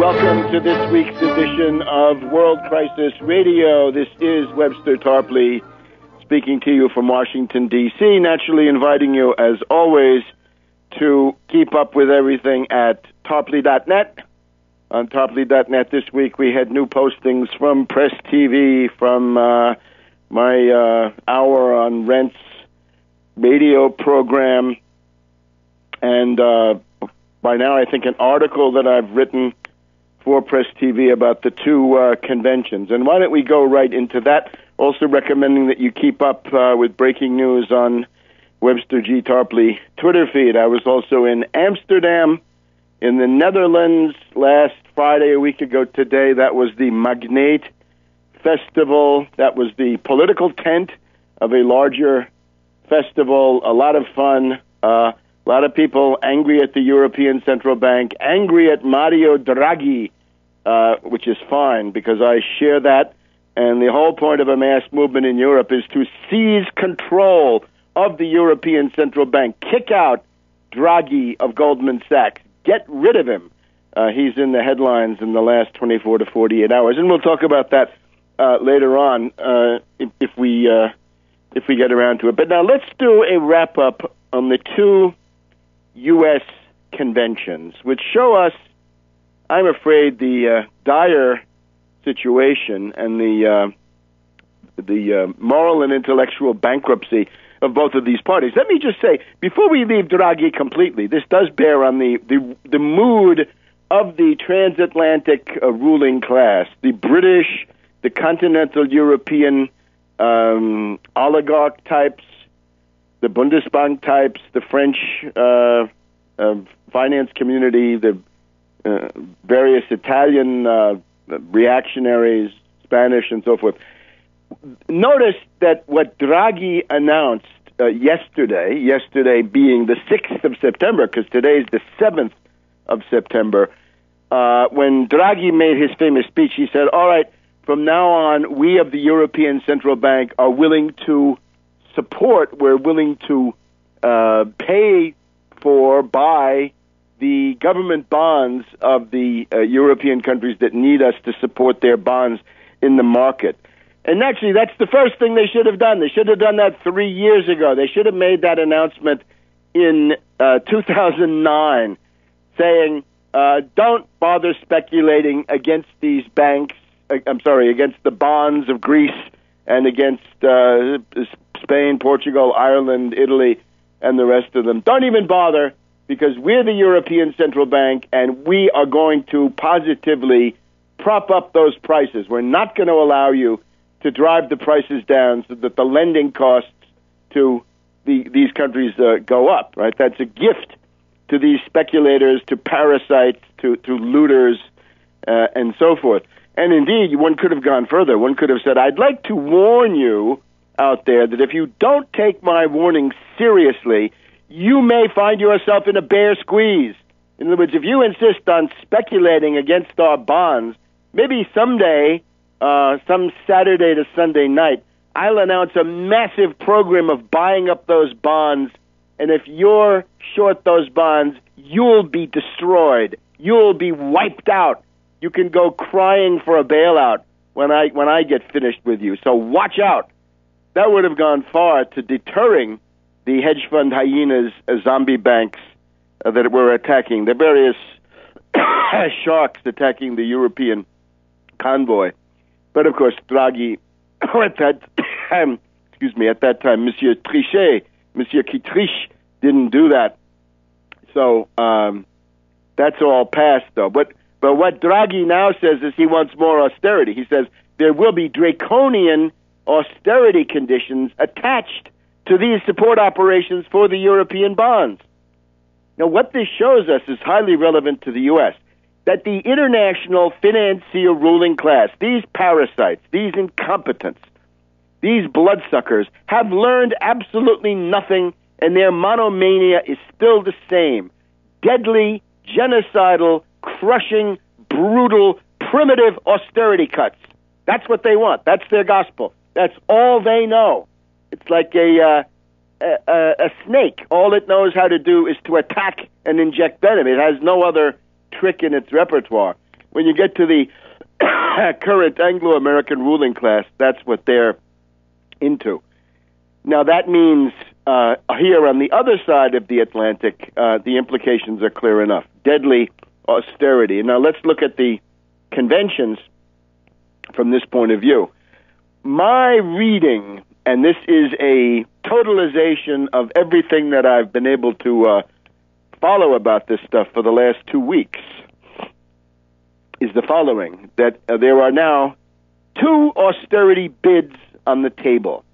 Welcome to this week's edition of World Crisis Radio. This is Webster Tarpley speaking to you from Washington, D.C., naturally inviting you, as always, to keep up with everything at Tarpley.net. On Tarpley.net this week, we had new postings from Press TV, from my Hour on Rents radio program, and by now I think an article that I've written for Press TV about the two conventions. And why don't we go right into that? Also recommending that you keep up with breaking news on Webster G. Tarpley Twitter feed. I was also in Amsterdam, in the Netherlands, last Friday, a week ago today. That was the Magneet Festival. That was the political tent of a larger festival. A lot of fun. A lot of people angry at the European Central Bank, angry at Mario Draghi, which is fine because I share that. And the whole point of a mass movement in Europe is to seize control of the European Central Bank. Kick out Draghi of Goldman Sachs. Get rid of him. He's in the headlines in the last 24 to 48 hours. And we'll talk about that later on if we get around to it. But now let's do a wrap-up on the two U.S. conventions, which show us, I'm afraid, the dire situation and the moral and intellectual bankruptcy of both of these parties. Let me just say, before we leave Draghi completely, this does bear on the mood of the transatlantic ruling class, the British, the continental European oligarch types, the Bundesbank types, the French finance community, the various Italian reactionaries, Spanish, and so forth. Notice that what Draghi announced yesterday being the 6th of September, because today is the 7th of September, when Draghi made his famous speech, he said, all right, from now on, we of the European Central Bank are willing to support, we're willing to pay for, buy the government bonds of the European countries that need us to support their bonds in the market. And actually, that's the first thing they should have done. They should have done that 3 years ago. They should have made that announcement in 2009, saying, don't bother speculating against these banks, against the bonds of Greece and against Spain, Portugal, Ireland, Italy, and the rest of them. Don't even bother, because we're the European Central Bank, and we are going to positively prop up those prices. We're not going to allow you to drive the prices down so that the lending costs to these countries go up, right? That's a gift to these speculators, to parasites, to looters, and so forth. And indeed, one could have gone further. One could have said, I'd like to warn you out there that if you don't take my warning seriously, you may find yourself in a bear squeeze. In other words, if you insist on speculating against our bonds, maybe someday, some Saturday to Sunday night, I'll announce a massive program of buying up those bonds, and if you're short those bonds, you'll be destroyed. You'll be wiped out. You can go crying for a bailout when I get finished with you. So watch out. That would have gone far to deterring the hedge fund hyenas, zombie banks that were attacking, the various sharks attacking the European convoy. But of course, Draghi, at that time, Monsieur Trichet, Monsieur qui triche, didn't do that. So that's all past, though. But what Draghi now says is he wants more austerity. He says there will be draconian austerity conditions attached to these support operations for the European bonds. Now, what this shows us is highly relevant to the U.S., that the international financier ruling class, these parasites, these incompetents, these bloodsuckers, have learned absolutely nothing, and their monomania is still the same. Deadly, genocidal, crushing, brutal, primitive austerity cuts. That's what they want. That's their gospel. That's all they know. It's like a snake. All it knows how to do is to attack and inject venom. It has no other trick in its repertoire. when you get to the current Anglo-American ruling class, that's what they're into. Now, that means here on the other side of the Atlantic, the implications are clear enough. Deadly austerity. Now, let's look at the conventions from this point of view. My reading, and this is a totalization of everything that I've been able to follow about this stuff for the last 2 weeks, is the following, that there are now 2 austerity bids on the table.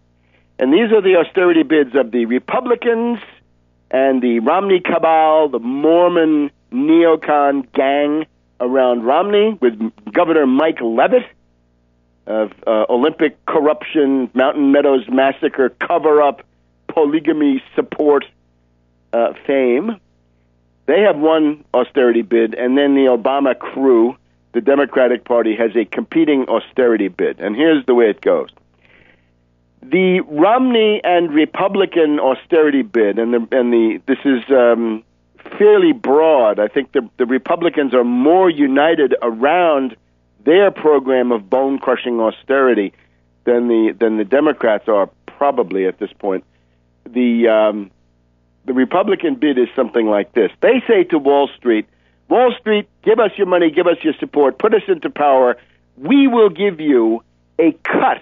And these are the austerity bids of the Republicans and the Romney cabal, the Mormon neocon gang around Romney, with Governor Mike Leavitt of Olympic corruption, Mountain Meadows massacre, cover-up, polygamy support fame. They have one austerity bid, and then the Obama crew, the Democratic Party, has a competing austerity bid. And here's the way it goes. The Romney and Republican austerity bid, this is fairly broad. I think the Republicans are more united around their program of bone-crushing austerity than the Democrats are, probably at this point. The Republican bid is something like this. They say to Wall Street, give us your money, give us your support, put us into power. We will give you a cut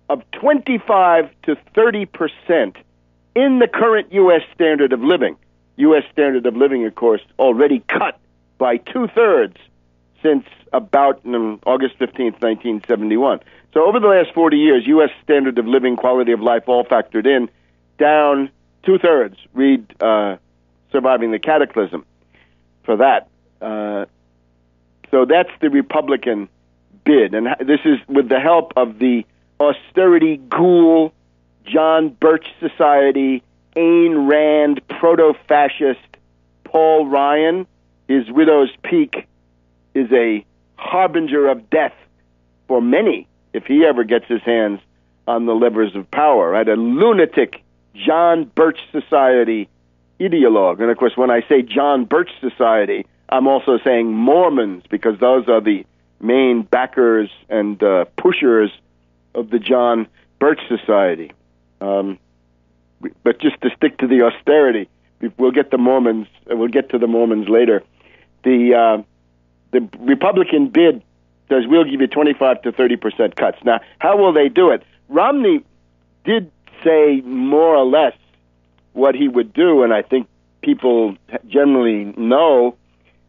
of 25 to 30% in the current U.S. standard of living. U.S. standard of living, of course, already cut by 2/3 since about August 15th, 1971. So over the last 40 years, U.S. standard of living, quality of life, all factored in, down 2/3. Read Surviving the Cataclysm for that. So that's the Republican bid. And this is with the help of the austerity ghoul, John Birch Society, Ayn Rand, proto-fascist Paul Ryan. His widow's peak is a harbinger of death for many if he ever gets his hands on the levers of power, right? A lunatic John Birch Society ideologue. And, of course, when I say John Birch Society, I'm also saying Mormons, because those are the main backers and pushers of the John Birch Society. But just to stick to the austerity, we'll get the Mormons. We'll get to the Mormons later. The Republican bid says we'll give you 25 to 30% cuts. Now, how will they do it? Romney did say more or less what he would do, and I think people generally know.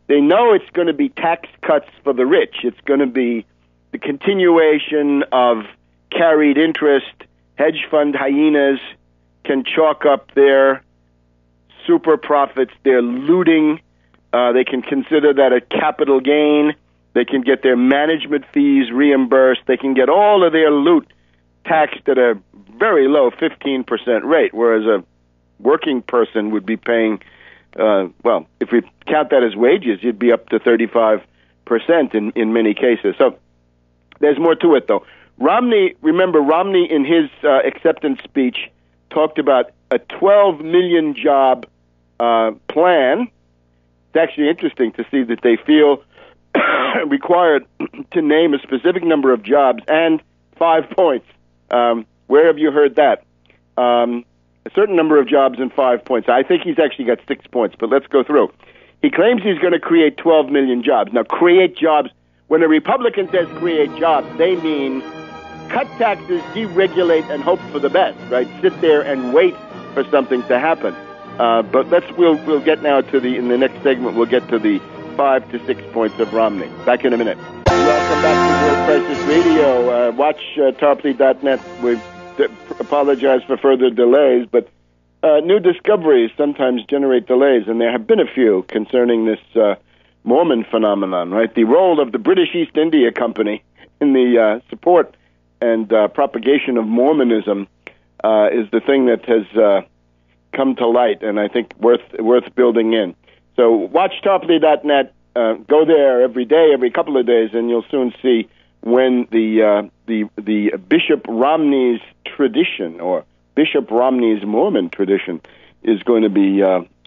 They know it's going to be tax cuts for the rich. It's going to be the continuation of carried interest. Hedge fund hyenas can chalk up their super profits, their looting. They can consider that a capital gain. They can get their management fees reimbursed. They can get all of their loot taxed at a very low 15% rate, whereas a working person would be paying, well, if we count that as wages, you'd be up to 35% in many cases. So there's more to it, though. Romney in his acceptance speech talked about a 12 million job plan. It's actually interesting to see that they feel required to name a specific number of jobs and 5 points. Where have you heard that? A certain number of jobs and 5 points. I think he's actually got 6 points, but let's go through. He claims he's going to create 12 million jobs. Now, create jobs, when a Republican says create jobs, they mean cut taxes, deregulate, and hope for the best, right? Sit there and wait for something to happen. But we'll get now to in the next segment, we'll get to the 5 to 6 points of Romney. Back in a minute. Welcome back to World Crisis Radio. Watch Tarpley.net. We apologize for further delays, but new discoveries sometimes generate delays, and there have been a few concerning this Mormon phenomenon, right? The role of the British East India Company in the support and propagation of Mormonism is the thing that has come to light, and I think worth building in. So watch Tarpley.net. Go there every day, every couple of days, and you'll soon see when the Bishop Romney's tradition, or Bishop Romney's Mormon tradition, is going to be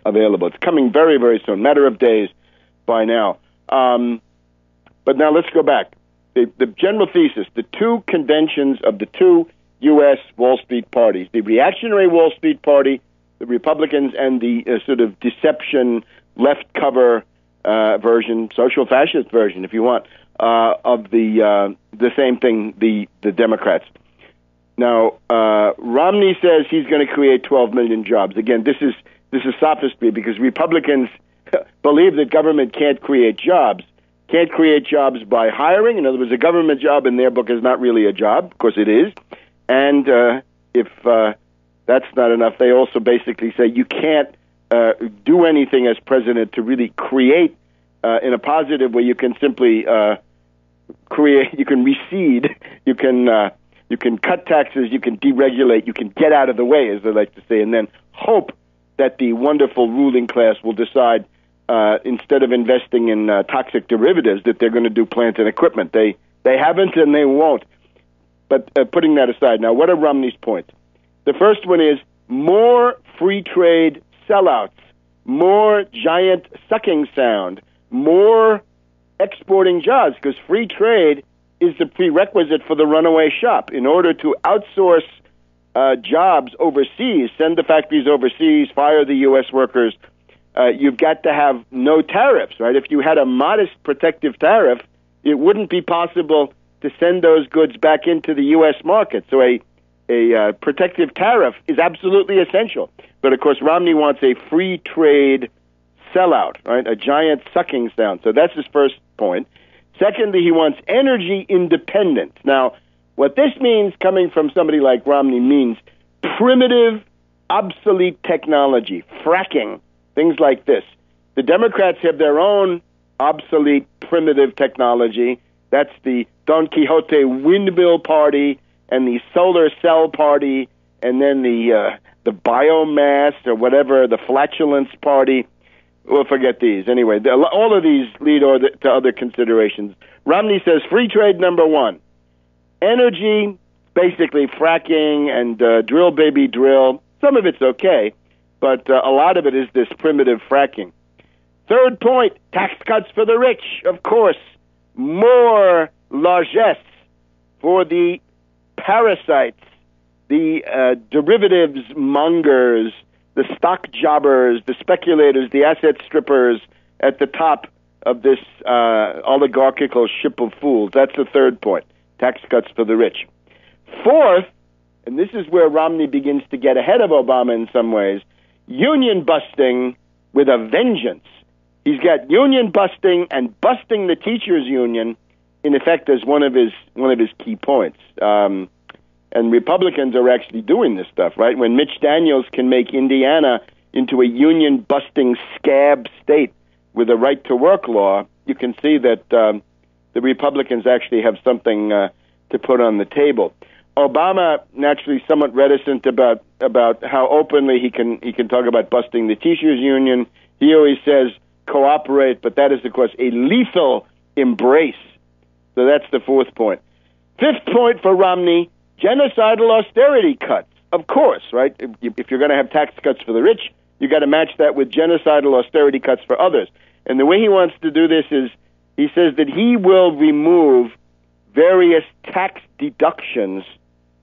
available. It's coming very, very soon, matter of days by now. But now let's go back. The general thesis, the two conventions of the two U.S. Wall Street parties, the reactionary Wall Street Party, the Republicans, and the sort of deception, left cover version, social fascist version, if you want, of the same thing, the Democrats. Now, Romney says he's going to create 12 million jobs. Again, this is sophistry because Republicans believe that government can't create jobs by hiring. In other words, a government job in their book is not really a job. Of course it is. And if that's not enough, they also basically say you can't do anything as president to really create in a positive way. You can simply create, you can recede, you can cut taxes, you can deregulate, you can get out of the way, as they like to say, and then hope that the wonderful ruling class will decide instead of investing in toxic derivatives that they're going to do plant and equipment. They haven't and they won't. But putting that aside, now what are Romney's points? The first one is more free trade sellouts, more giant sucking sound, more exporting jobs, because free trade is the prerequisite for the runaway shop. In order to outsource jobs overseas, send the factories overseas, fire the U.S. workers, you've got to have no tariffs, right? If you had a modest protective tariff, it wouldn't be possible to send those goods back into the U.S. market. So a protective tariff is absolutely essential. But, of course, Romney wants a free trade sellout, right? A giant sucking sound. So that's his first point. Secondly, he wants energy independence. Now, what this means, coming from somebody like Romney, means primitive, obsolete technology, fracking, things like this. The Democrats have their own obsolete, primitive technology. That's the Don Quixote windmill party and the solar cell party, and then the biomass or whatever, the flatulence party. We'll forget these. Anyway, all of these lead to other considerations. Romney says free trade, number one. Energy, basically fracking and drill, baby, drill. Some of it's okay, but a lot of it is this primitive fracking. Third point, tax cuts for the rich, of course. More largesse for the parasites, the derivatives mongers, the stock jobbers, the speculators, the asset strippers at the top of this oligarchical ship of fools. That's the third point, tax cuts for the rich. Fourth, and this is where Romney begins to get ahead of Obama in some ways, union busting with a vengeance. He's got union busting and busting the teachers' union, in effect, as one of his key points. And Republicans are actually doing this stuff, right? When Mitch Daniels can make Indiana into a union-busting scab state with a right-to-work law, you can see that the Republicans actually have something to put on the table. Obama, naturally somewhat reticent about how openly he can talk about busting the teachers' union. He always says cooperate, but that is, of course, a lethal embrace. So that's the fourth point. Fifth point for Romney, genocidal austerity cuts. Of course, right? If you're going to have tax cuts for the rich, you got to match that with genocidal austerity cuts for others. And the way he wants to do this is he says that he will remove various tax deductions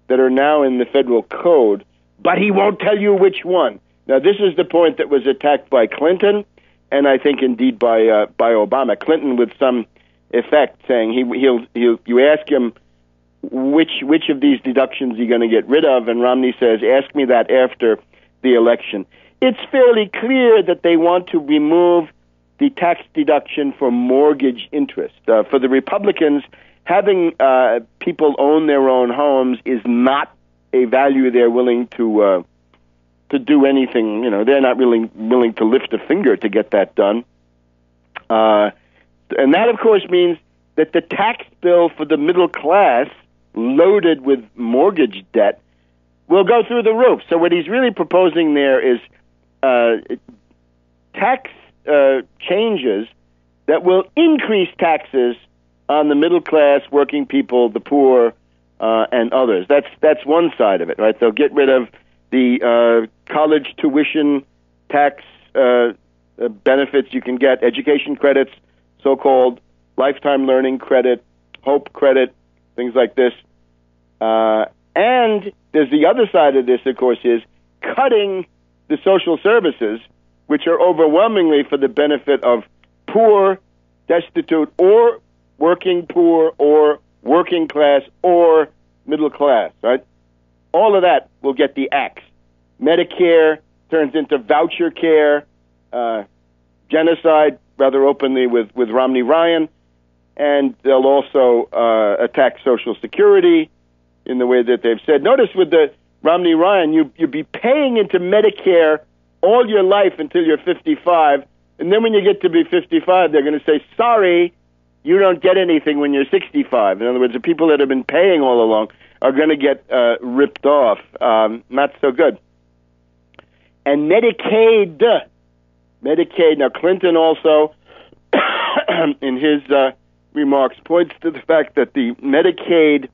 that are now in the federal code, but he won't tell you which one. Now, this is the point that was attacked by Clinton, and I think indeed by Obama. Clinton, with some effect, saying you ask him which of these deductions you're going to get rid of, and Romney says, ask me that after the election. It's fairly clear that they want to remove the tax deduction for mortgage interest. For the Republicans, having people own their own homes is not a value they're willing to do anything. You know, they're not really willing to lift a finger to get that done. And that, of course, means that the tax bill for the middle class, loaded with mortgage debt, will go through the roof. So what he's really proposing there is tax changes that will increase taxes on the middle class, working people, the poor, and others. That's one side of it, right? They'll get rid of the college tuition tax benefits you can get, education credits, so-called, lifetime learning credit, hope credit, things like this. And there's the other side of this, of course, is cutting the social services, which are overwhelmingly for the benefit of poor, destitute, or working poor, or working class, or middle class, right? All of that will get the axe. Medicare turns into voucher care, genocide, rather openly with Romney Ryan, and they'll also attack Social Security in the way that they've said. Notice with the Romney Ryan, you'd be paying into Medicare all your life until you're 55, and then when you get to be 55, they're going to say, sorry, you don't get anything when you're 65. In other words, the people that have been paying all along are going to get ripped off. Not so good. And Medicaid. Now, Clinton also, in his remarks, points to the fact that the Medicaid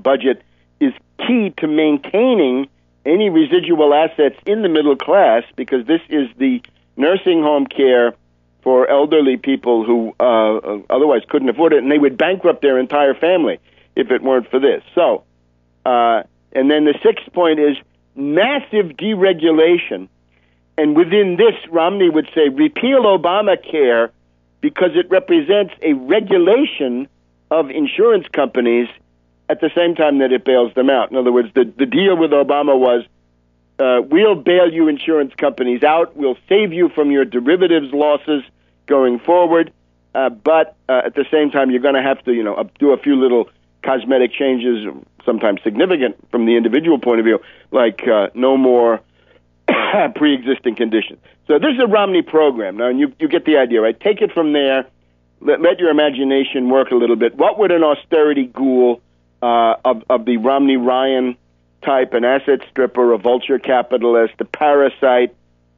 budget is key to maintaining any residual assets in the middle class, because this is the nursing home care for elderly people who otherwise couldn't afford it, and they would bankrupt their entire family if it weren't for this. So, and then the sixth point is massive deregulation. And within this, Romney would say, repeal Obamacare because it represents a regulation of insurance companies at the same time that it bails them out. In other words, the deal with Obama was, we'll bail you insurance companies out, we'll save you from your derivatives losses going forward, but at the same time, you're going to have to, do a few little cosmetic changes, sometimes significant from the individual point of view, like no more pre-existing conditions. So this is a Romney program. Now, and you get the idea, right? Take it from there. Let your imagination work a little bit. What would an austerity ghoul of the Romney-Ryan type, an asset stripper, a vulture capitalist, a parasite,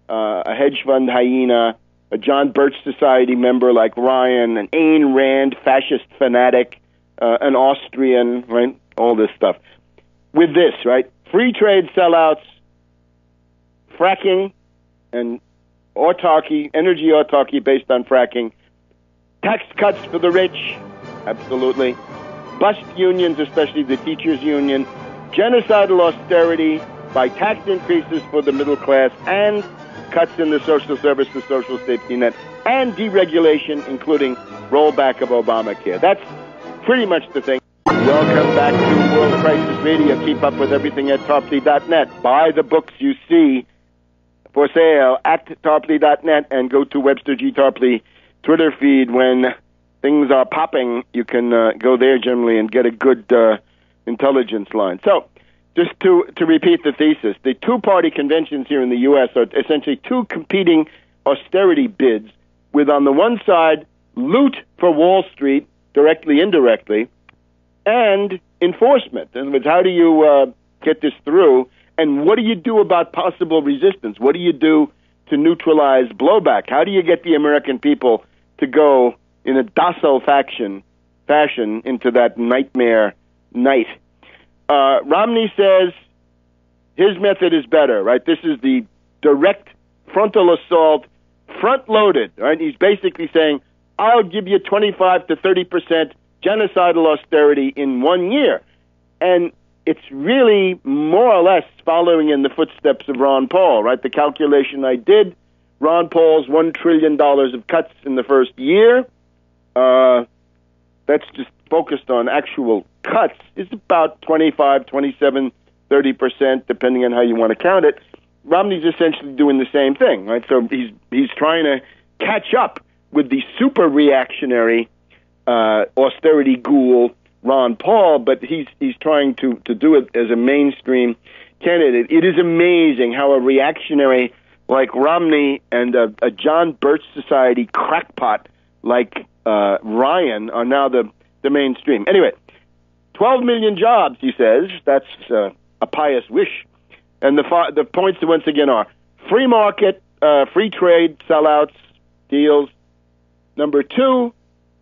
a hedge fund hyena, a John Birch Society member like Ryan, an Ayn Rand fascist fanatic, an Austrian, right? All this stuff. With this, right? Free trade sellouts, fracking, and autarky, energy autarky based on fracking, tax cuts for the rich, absolutely, bust unions, especially the teachers' union, genocidal austerity by tax increases for the middle class, and cuts in the social service, the social safety net, and deregulation, including rollback of Obamacare. That's pretty much the thing. Welcome back to World Crisis Radio. Keep up with everything at Tarpley.net. Buy the books you see for sale at Tarpley.net, and go to Webster G. Tarpley Twitter feed. When things are popping, you can go there generally and get a good intelligence line. So, just to repeat the thesis, the two-party conventions here in the U.S. are essentially two competing austerity bids, with on the one side loot for Wall Street, directly, indirectly, and enforcement. In other words, how do you get this through, and what do you do about possible resistance? What do you do to neutralize blowback? How do you get the American people to go in a docile fashion into that nightmare night? Romney says his method is better, right? This is the direct frontal assault, front-loaded, right? He's basically saying, I'll give you 25 to 30% genocidal austerity in 1 year. And it's really more or less following in the footsteps of Ron Paul, right? The calculation I did, Ron Paul's $1 trillion of cuts in the first year, that's just focused on actual cuts, is about 25, 27, 30%, depending on how you want to count it. Romney's essentially doing the same thing, right? So he's trying to catch up with the super reactionary austerity ghoul Ron Paul, but he's trying to do it as a mainstream candidate. It is amazing how a reactionary like Romney and a John Birch Society crackpot like Ryan are now the mainstream. Anyway, 12 million jobs, he says. That's a pious wish. And the points, once again, are free market, free trade, sellouts, deals. Number 2,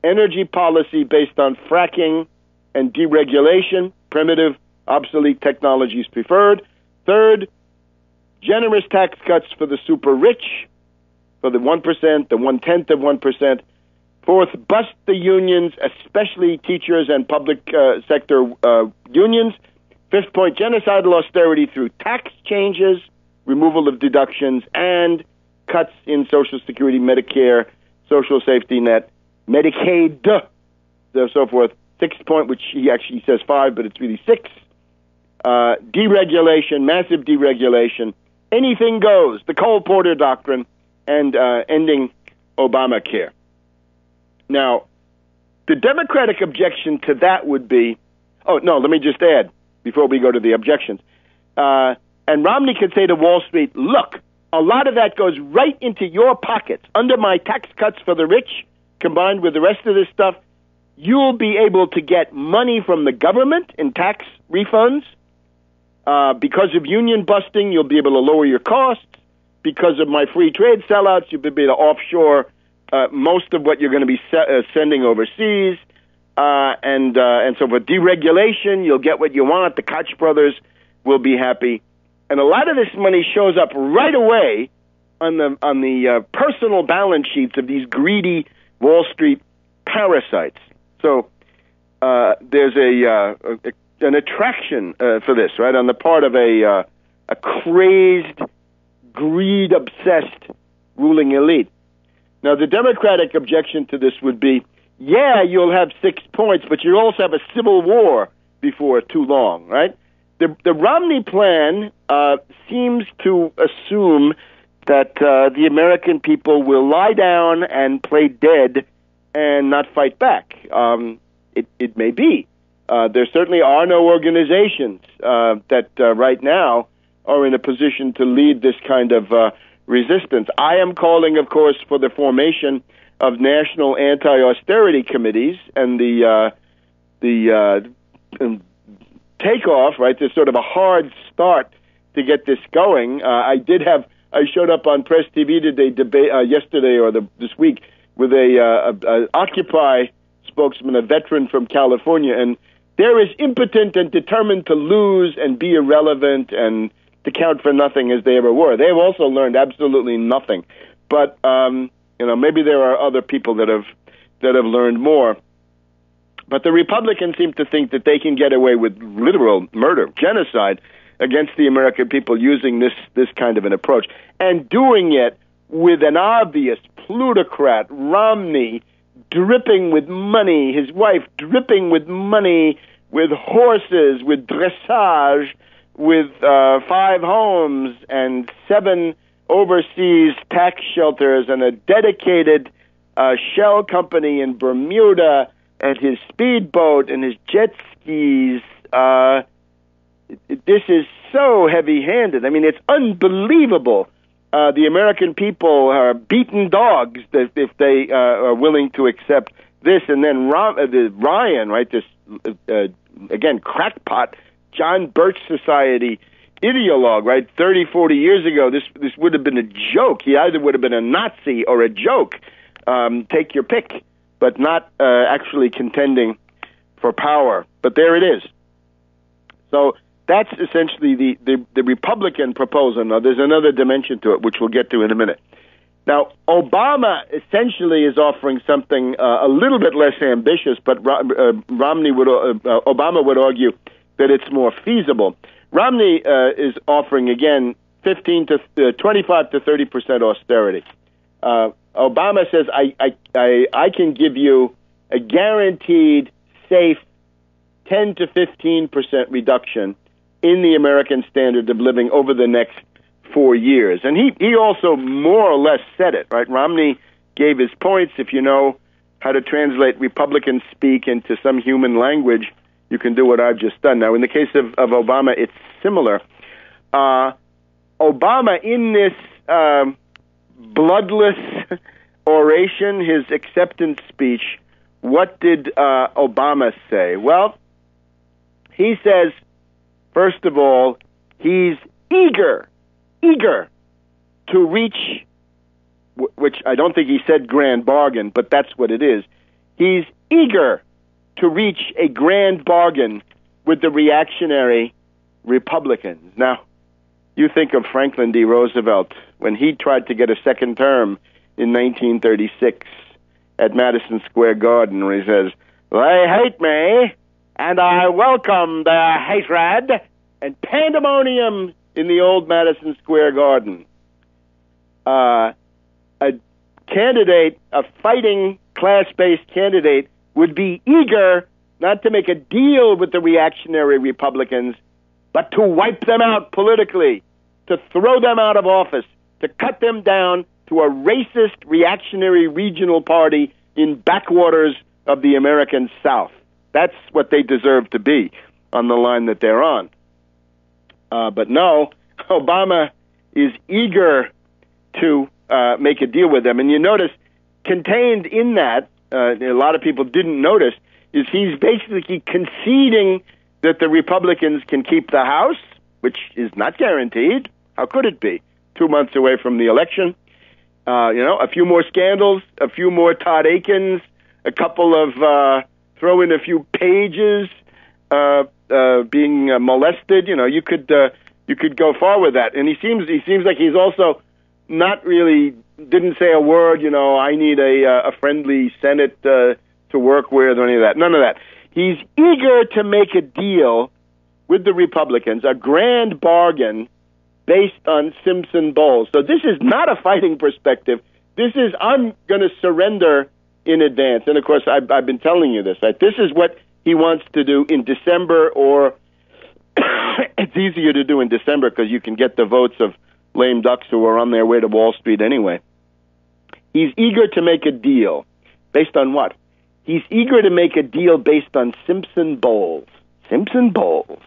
energy policy based on fracking and deregulation, primitive, obsolete technologies preferred. 3rd, generous tax cuts for the super rich, for the 1%, the 1/10 of 1%. Fourth, bust the unions, especially teachers and public sector unions. Fifth point, genocidal austerity through tax changes, removal of deductions, and cuts in Social Security, Medicare, Social Safety Net, Medicaid, so forth. Sixth point, which he actually says 5, but it's really 6. Deregulation, massive deregulation. Anything goes, the Cole Porter Doctrine, and ending Obamacare. Now, the Democratic objection to that would be, let me just add, before we go to the objections. And Romney could say to Wall Street, look, a lot of that goes right into your pockets. Under my tax cuts for the rich, combined with the rest of this stuff, you'll be able to get money from the government in tax refunds. Because of union busting, you'll be able to lower your costs. Because of my free trade sellouts, you'll be able to offshore most of what you're going to be sending overseas. And so for deregulation, you'll get what you want. The Koch brothers will be happy. And a lot of this money shows up right away on the personal balance sheets of these greedy Wall Street parasites. So there's an attraction for this, right, on the part of a crazed, greed-obsessed ruling elite. Now, the Democratic objection to this would be, yeah, you'll have 6 points, but you'll also have a civil war before too long, right? The Romney plan seems to assume that the American people will lie down and play dead and not fight back. It may be. There certainly are no organizations that right now are in a position to lead this kind of resistance. I am calling, of course, for the formation of national anti-austerity committees and the takeoff, right? There's sort of a hard start to get this going. I showed up on Press TV today, yesterday or this week, with a Occupy spokesman, a veteran from California, and they're as impotent and determined to lose and be irrelevant and to count for nothing as they ever were. They have also learned absolutely nothing. But maybe there are other people that have learned more. But the Republicans seem to think that they can get away with literal murder, genocide against the American people using this kind of an approach, and doing it with an obvious plutocrat, Romney, dripping with money, his wife dripping with money, with horses, with dressage, with 5 homes and 7 overseas tax shelters and a dedicated shell company in Bermuda and his speedboat and his jet skis. This is so heavy-handed. I mean, it's unbelievable. The American people are beaten dogs if they are willing to accept this. And then Ryan, right, this, again, crackpot, John Birch Society ideologue, right, 30, 40 years ago, this would have been a joke. He either would have been a Nazi or a joke. Take your pick, but not actually contending for power. But there it is. So that's essentially the Republican proposal. Now, there's another dimension to it, which we'll get to in a minute. Now, Obama essentially is offering something a little bit less ambitious, but Obama would argue that it's more feasible. Romney is offering, again, 25 to 30% austerity. Obama says, I can give you a guaranteed, safe 10 to 15% reduction in the American standard of living over the next 4 years. And he also more or less said it, right? Romney gave his points. If you know how to translate Republican speak into some human language, you can do what I've just done. Now, in the case of Obama, it's similar. Obama, in this bloodless oration, his acceptance speech, what did Obama say? Well, he says, first of all, he's eager to reach, which I don't think he said grand bargain, but that's what it is. He's eager to reach a grand bargain with the reactionary Republicans. Now, you think of Franklin D. Roosevelt when he tried to get a second term in 1936, at Madison Square Garden, where he says, "They hate me, and I welcome their hatred," and pandemonium in the old Madison Square Garden. A candidate, a fighting class-based candidate, would be eager not to make a deal with the reactionary Republicans, but to wipe them out politically, to throw them out of office, to cut them down to a racist reactionary regional party in backwaters of the American South. That's what they deserve to be on the line that they're on. But no, Obama is eager to make a deal with them. And you notice, contained in that, a lot of people didn't notice, is he's basically conceding that the Republicans can keep the House, which is not guaranteed. How could it be? 2 months away from the election. A few more scandals, a few more Todd Akins, a couple of throw in a few pages being molested. You could go far with that. And he seems like he's also not really didn't say a word. I need a friendly Senate to work with or any of that. None of that. He's eager to make a deal with the Republicans, a grand bargain based on Simpson Bowles. So this is not a fighting perspective. This is, I'm going to surrender in advance. And, of course, I've been telling you this, right? This is what he wants to do in December, or it's easier to do in December because you can get the votes of lame ducks who are on their way to Wall Street anyway. He's eager to make a deal. Based on what? He's eager to make a deal based on Simpson Bowles. Simpson Bowles.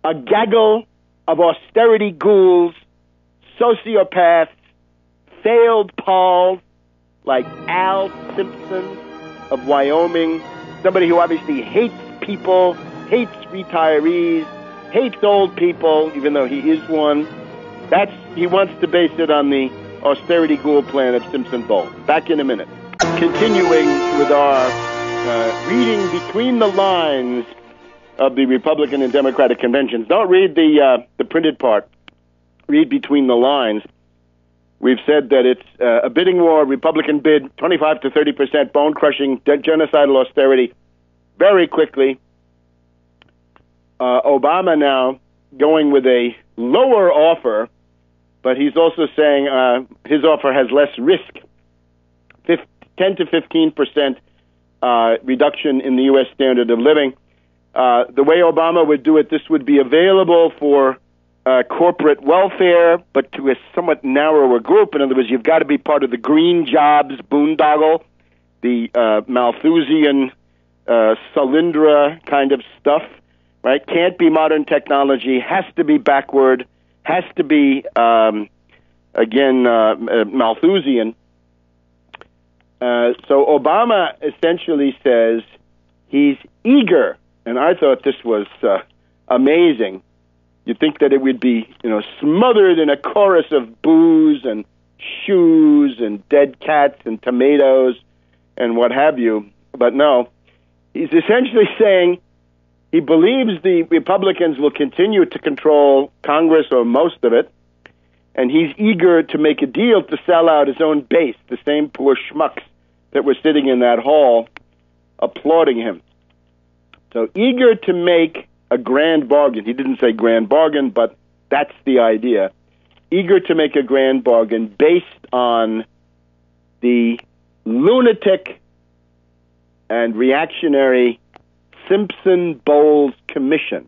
A gaggle of austerity ghouls, sociopaths, failed Pauls like Al Simpson of Wyoming, somebody who obviously hates people, hates retirees, hates old people, even though he is one. He wants to base it on the austerity ghoul plan of Simpson Bowles. Back in a minute. Continuing with our reading between the lines of the Republican and Democratic conventions. Don't read the printed part. Read between the lines. We've said that it's a bidding war, Republican bid, 25 to 30%, bone-crushing, genocidal austerity, very quickly. Obama now going with a lower offer, but he's also saying his offer has less risk, 10 to 15% reduction in the U.S. standard of living. The way Obama would do it, this would be available for corporate welfare, but to a somewhat narrower group. In other words, you've got to be part of the green jobs boondoggle, the Malthusian Solyndra kind of stuff, right? Can't be modern technology, has to be backward, has to be, Malthusian. So Obama essentially says he's eager, and I thought this was amazing. You'd think that it would be, smothered in a chorus of booze and shoes and dead cats and tomatoes and what have you. But no, he's essentially saying he believes the Republicans will continue to control Congress or most of it, and he's eager to make a deal to sell out his own base, the same poor schmucks that were sitting in that hall applauding him. So eager to make a grand bargain. He didn't say grand bargain, but that's the idea. Eager to make a grand bargain based on the lunatic and reactionary Simpson Bowles Commission.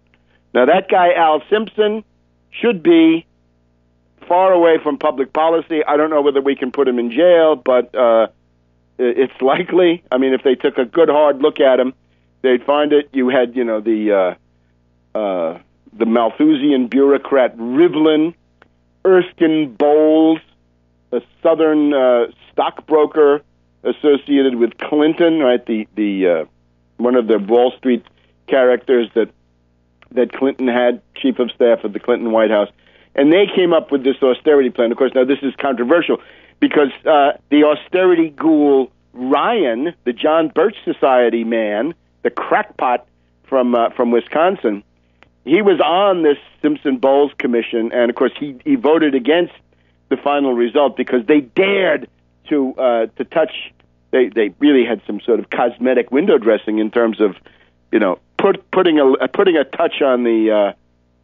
Now, that guy, Al Simpson, should be far away from public policy. I don't know whether we can put him in jail, but it's likely. I mean, if they took a good hard look at him, they'd find it. You had, the Malthusian bureaucrat Rivlin, Erskine Bowles, a Southern stockbroker associated with Clinton, right? The one of the Wall Street characters that Clinton had, chief of staff of the Clinton White House, and they came up with this austerity plan. Of course, now this is controversial because the austerity ghoul Ryan, the John Birch Society man, the crackpot from Wisconsin, he was on this Simpson Bowles Commission, and of course he voted against the final result because they dared to touch they really had some sort of cosmetic window dressing in terms of, putting a touch on the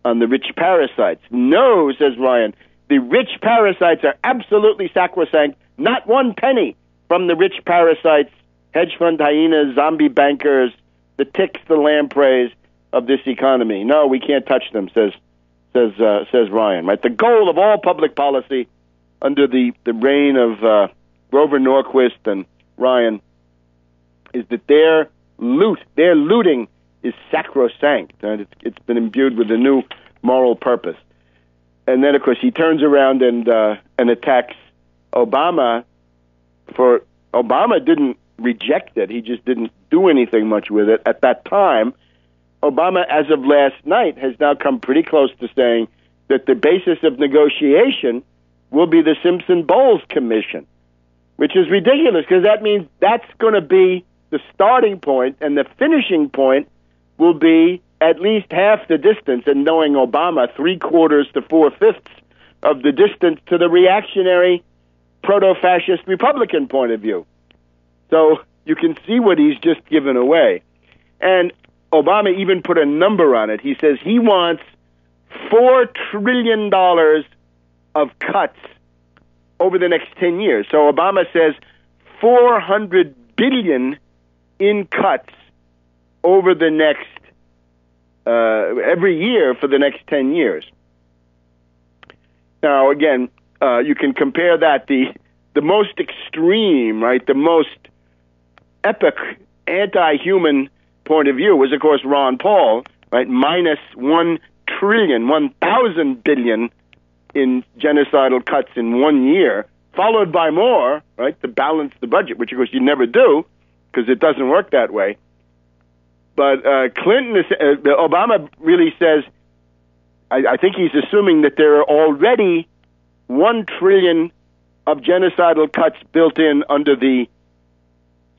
rich parasites. No, says Ryan, the rich parasites are absolutely sacrosanct. Not one penny from the rich parasites, hedge fund hyenas, zombie bankers, the ticks, the lampreys of this economy. No, we can't touch them, says Ryan. Right, the goal of all public policy under the reign of Grover Norquist and Ryan is that their looting is sacrosanct, and it's been imbued with a new moral purpose. And then, of course, he turns around and attacks Obama for Obama didn't reject it. He just didn't do anything much with it at that time. Obama, as of last night, has now come pretty close to saying that the basis of negotiation will be the Simpson-Bowles Commission, which is ridiculous because that means that's going to be the starting point, and the finishing point will be at least half the distance, and knowing Obama, 3/4 to 4/5 of the distance to the reactionary proto-fascist Republican point of view. So you can see what he's just given away. And Obama even put a number on it. He says he wants $4 trillion of cuts over the next 10 years. So Obama says $400 billion in cuts over the next every year for the next 10 years. Now, again, you can compare that the most extreme, right, the most epic anti-human point of view was, of course, Ron Paul, right, minus 1 trillion, 1,000 billion in genocidal cuts in 1 year, followed by more, right, to balance the budget, which, of course, you never do because it doesn't work that way. But Obama really says, I think he's assuming that there are already 1 trillion of genocidal cuts built in under the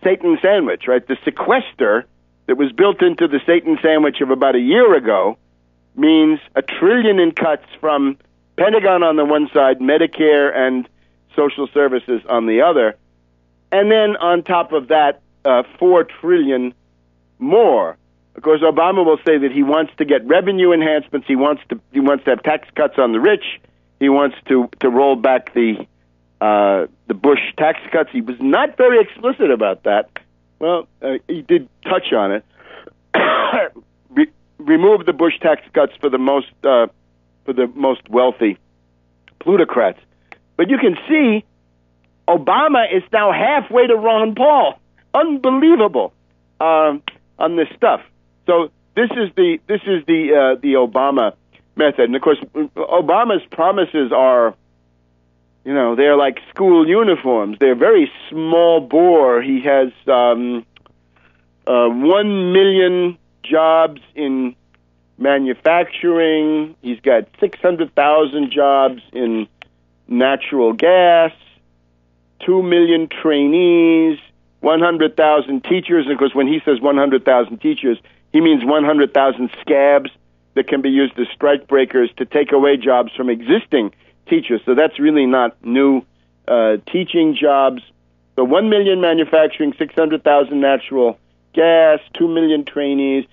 Satan sandwich, right? The sequester that was built into the Satan sandwich of about a year ago means $1 trillion in cuts from Pentagon on the one side, Medicare and social services on the other. And then on top of that, 4 trillion more. Of course, Obama will say that he wants to get revenue enhancements. He wants to have tax cuts on the rich. He wants to roll back the Bush tax cuts. He was not very explicit about that. Well, he did touch on it. Remove the Bush tax cuts for the most wealthy plutocrats. But you can see Obama is now halfway to Ron Paul. Unbelievable on this stuff. So this is the Obama method, and of course Obama's promises are, they're like school uniforms. They're very small bore. He has 1 million jobs in manufacturing. He's got 600,000 jobs in natural gas, 2 million trainees, 100,000 teachers. And of course, when he says 100,000 teachers, he means 100,000 scabs that can be used as strike breakers to take away jobs from existing teachers. So that's really not new teaching jobs. So 1 million manufacturing, 600,000 natural gas, 2 million trainees.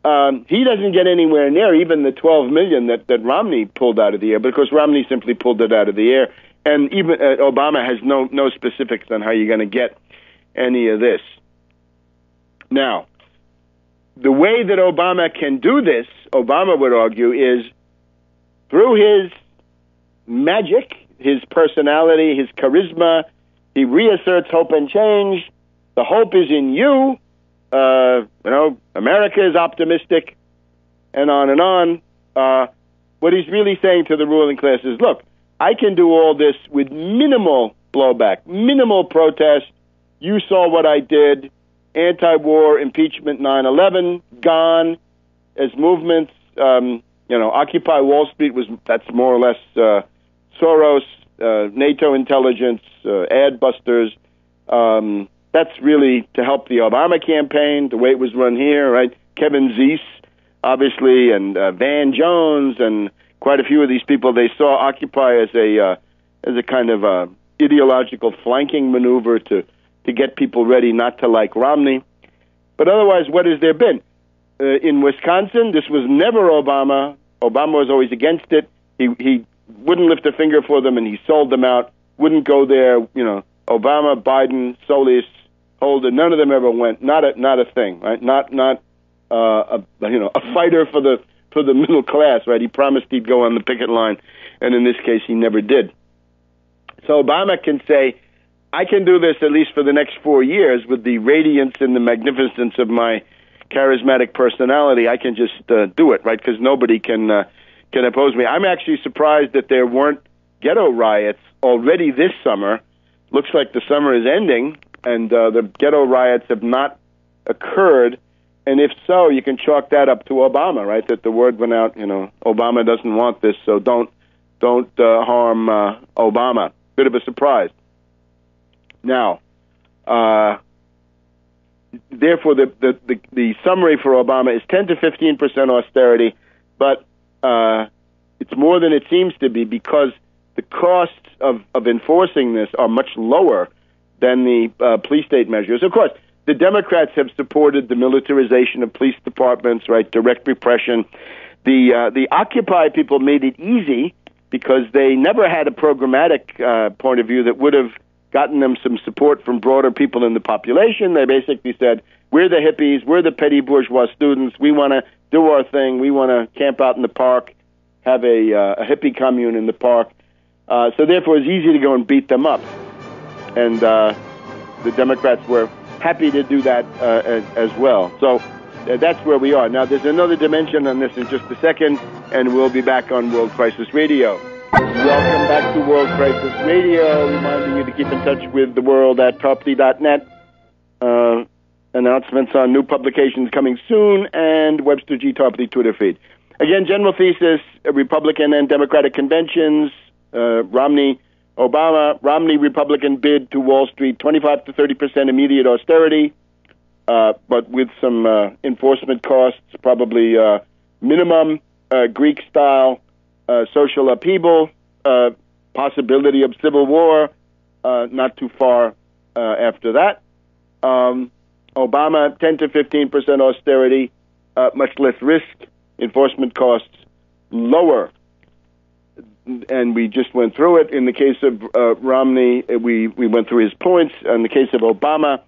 He doesn't get anywhere near even the 12 million that Romney pulled out of the air, because Romney simply pulled it out of the air. And even Obama has no specifics on how you're going to get any of this. Now, the way that Obama can do this, Obama would argue, is through his magic, his personality, his charisma. He reasserts hope and change. The hope is in you. America is optimistic, and on and on. What he's really saying to the ruling class is, look, I can do all this with minimal blowback, minimal protest. You saw what I did. Anti-war, impeachment, 9/11, gone as movements. Occupy Wall Street that's more or less Soros, NATO intelligence, ad busters. That's really to help the Obama campaign, the way it was run here, right? Kevin Zeese, obviously, and Van Jones, and quite a few of these people. They saw Occupy as a kind of ideological flanking maneuver to to get people ready not to like Romney. But otherwise, what has there been? In Wisconsin, this was never Obama. Obama was always against it. He wouldn't lift a finger for them, and he sold them out. Wouldn't go there. Obama, Biden, Solis, Holder. None of them ever went. Not a thing, right? Not a fighter for the middle class, right? He promised he'd go on the picket line, and in this case, he never did. So Obama can say, I can do this at least for the next 4 years with the radiance and the magnificence of my charismatic personality. I can just do it, right? Because nobody can oppose me. I'm actually surprised that there weren't ghetto riots already this summer. Looks like the summer is ending, and the ghetto riots have not occurred. And if so, you can chalk that up to Obama, right? That the word went out, Obama doesn't want this, so don't harm Obama. Bit of a surprise. Now, therefore, the summary for Obama is 10 to 15% austerity, but it's more than it seems to be because the costs of enforcing this are much lower than the police state measures. Of course, the Democrats have supported the militarization of police departments, right? Direct repression. The Occupy people made it easy because they never had a programmatic point of view that would have gotten them some support from broader people in the population. They basically said, we're the hippies, we're the petty bourgeois students, we want to do our thing, we want to camp out in the park, have a hippie commune in the park. So therefore it's easy to go and beat them up. And the Democrats were happy to do that as well. So that's where we are. Now there's another dimension on this in just a second, and we'll be back on World Crisis Radio. Welcome back to World Crisis Radio, reminding you to keep in touch with the world at tarpley.net. Announcements on new publications coming soon, and Webster G. Tarpley Twitter feed. Again, general thesis, Republican and Democratic conventions, Romney, Obama, Romney Republican bid to Wall Street, 25 to 30% immediate austerity, but with some enforcement costs, probably minimum Greek-style social upheaval, possibility of civil war, not too far after that. Obama, 10 to 15% austerity, much less risk, enforcement costs lower. And we just went through it. In the case of Romney, we went through his points. In the case of Obama,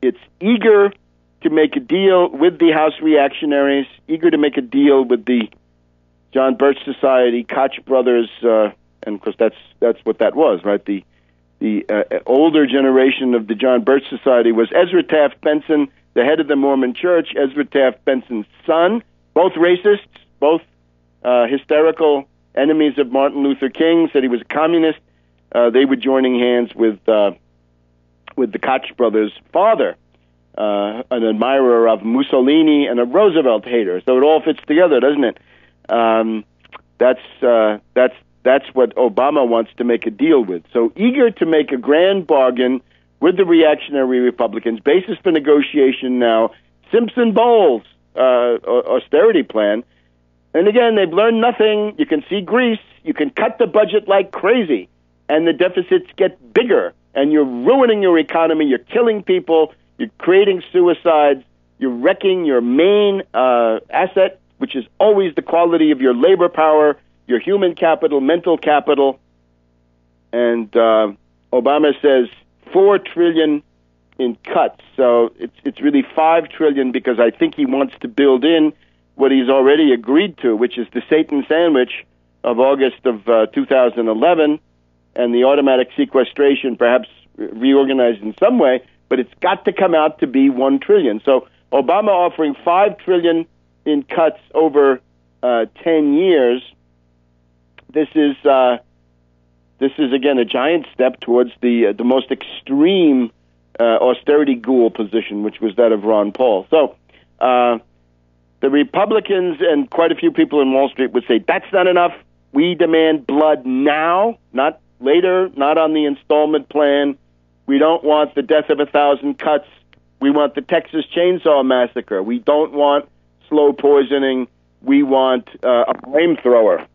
it's eager to make a deal with the House reactionaries, eager to make a deal with the John Birch Society, Koch brothers, and of course that's what that was, right? The older generation of the John Birch Society was Ezra Taft Benson, the head of the Mormon Church, Ezra Taft Benson's son, both racists, both hysterical enemies of Martin Luther King, said he was a communist. They were joining hands with the Koch brothers' father, an admirer of Mussolini and a Roosevelt hater. So it all fits together, doesn't it? That's what Obama wants to make a deal with. So eager to make a grand bargain with the reactionary Republicans. Basis for negotiation now, Simpson-Bowles austerity plan. And again, they've learned nothing. You can see Greece. You can cut the budget like crazy, and the deficits get bigger, and you're ruining your economy. You're killing people. You're creating suicides. You're wrecking your main asset, which is always the quality of your labor power, your human capital, mental capital. And Obama says $4 trillion in cuts. So it's really $5 trillion because I think he wants to build in what he's already agreed to, which is the Satan sandwich of August of 2011 and the automatic sequestration, perhaps reorganized in some way, but it's got to come out to be $1 trillion. So Obama offering $5 trillion in cuts over 10 years. This is again a giant step towards the most extreme austerity ghoul position, which was that of Ron Paul. So the Republicans and quite a few people in Wall Street would say that's not enough. We demand blood now, not later, not on the installment plan. We don't want the death of 1,000 cuts. We want the Texas Chainsaw Massacre. We don't want slow poisoning. We want a flamethrower.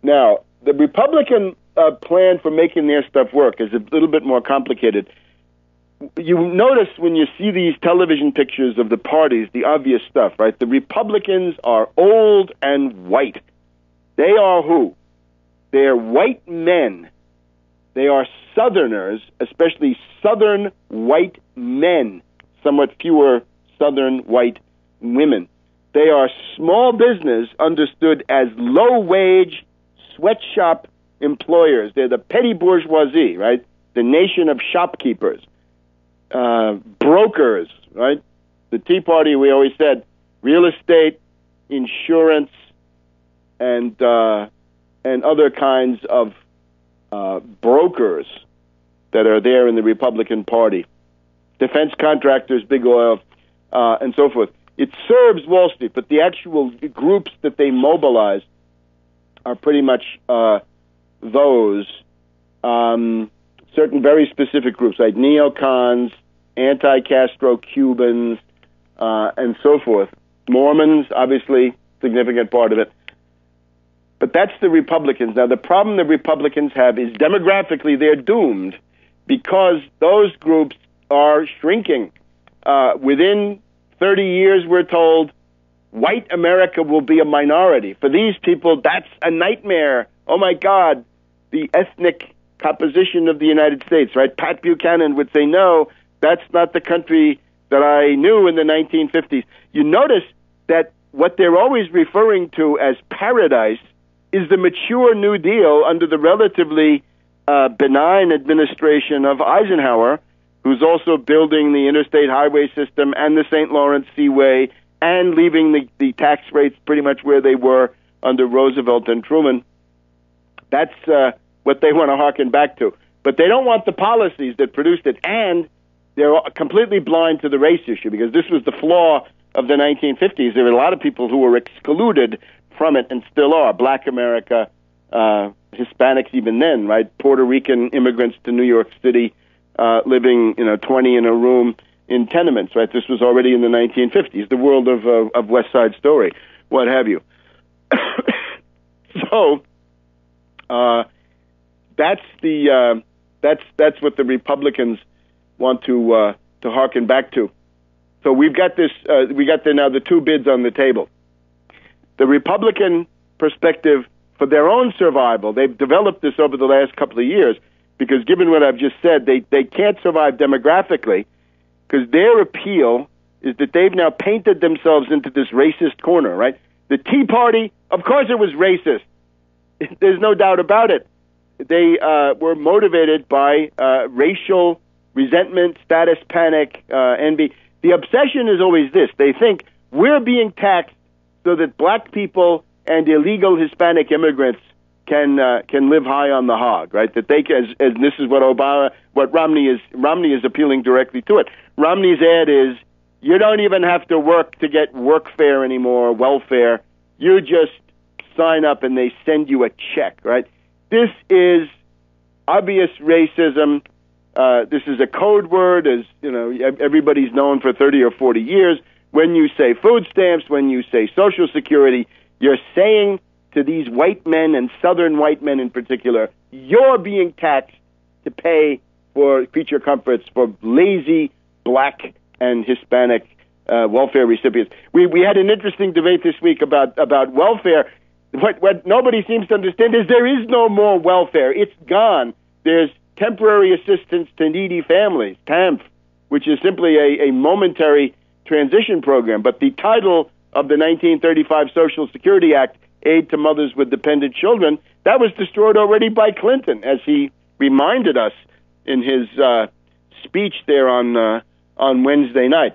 Now, the Republican plan for making their stuff work is a little bit more complicated. you notice when you see these television pictures of the parties, the obvious stuff, right? The Republicans are old and white. They are who? They are white men. They are Southerners, especially Southern white men, somewhat fewer Southern white women. They are small business, understood as low-wage sweatshop employers. They're the petty bourgeoisie, right? The nation of shopkeepers. Brokers, right? The Tea Party, we always said, real estate, insurance, and other kinds of brokers that are there in the Republican Party. Defense contractors, big oil, and so forth. It serves Wall Street, but the actual groups that they mobilize are pretty much those certain very specific groups, like neocons, anti-Castro Cubans, and so forth. Mormons, obviously, significant part of it. But that's the Republicans. Now, the problem the Republicans have is demographically they're doomed because those groups are shrinking. Within 30 years, we're told, white America will be a minority. For these people, that's a nightmare. Oh, my God, the ethnic composition of the United States, right? Pat Buchanan would say, no, that's not the country that I knew in the 1950s. You notice that what they're always referring to as paradise is the mature New Deal under the relatively benign administration of Eisenhower, who's also building the interstate highway system and the St. Lawrence Seaway and leaving the tax rates pretty much where they were under Roosevelt and Truman. That's what they want to harken back to. But they don't want the policies that produced it, and they're completely blind to the race issue, because this was the flaw of the 1950s. There were a lot of people who were excluded from it and still are. Black America, Hispanics even then, right? Puerto Rican immigrants to New York City, living, 20 in a room in tenements, right? This was already in the 1950s, the world of West Side Story, what have you. So that's what the Republicans want to harken back to. So we've got this. We got now the two bids on the table. The Republican perspective for their own survival. They've developed this over the last couple of years because, given what I've just said, they can't survive demographically because their appeal is that they've now painted themselves into this racist corner, right? The Tea Party, of course it was racist. There's no doubt about it. They were motivated by racial resentment, status panic, envy. The obsession is always this. They think we're being taxed so that black people and illegal Hispanic immigrants can live high on the hog, right? That they can, and this is what Romney is appealing directly to it. Romney's ad is, you don't even have to work to get workfare anymore, welfare. You just sign up and they send you a check, right? This is obvious racism. This is a code word, as everybody's known for 30 or 40 years. When you say food stamps, when you say Social Security, you're saying to these white men, and Southern white men in particular, you're being taxed to pay for creature comforts for lazy black and Hispanic welfare recipients. We had an interesting debate this week about welfare. What nobody seems to understand is there is no more welfare. It's gone. There's temporary assistance to needy families, TAMF, which is simply a momentary transition program. But the title of the 1935 Social Security Act, Aid to Mothers with Dependent Children, that was destroyed already by Clinton, as he reminded us in his speech there on Wednesday night.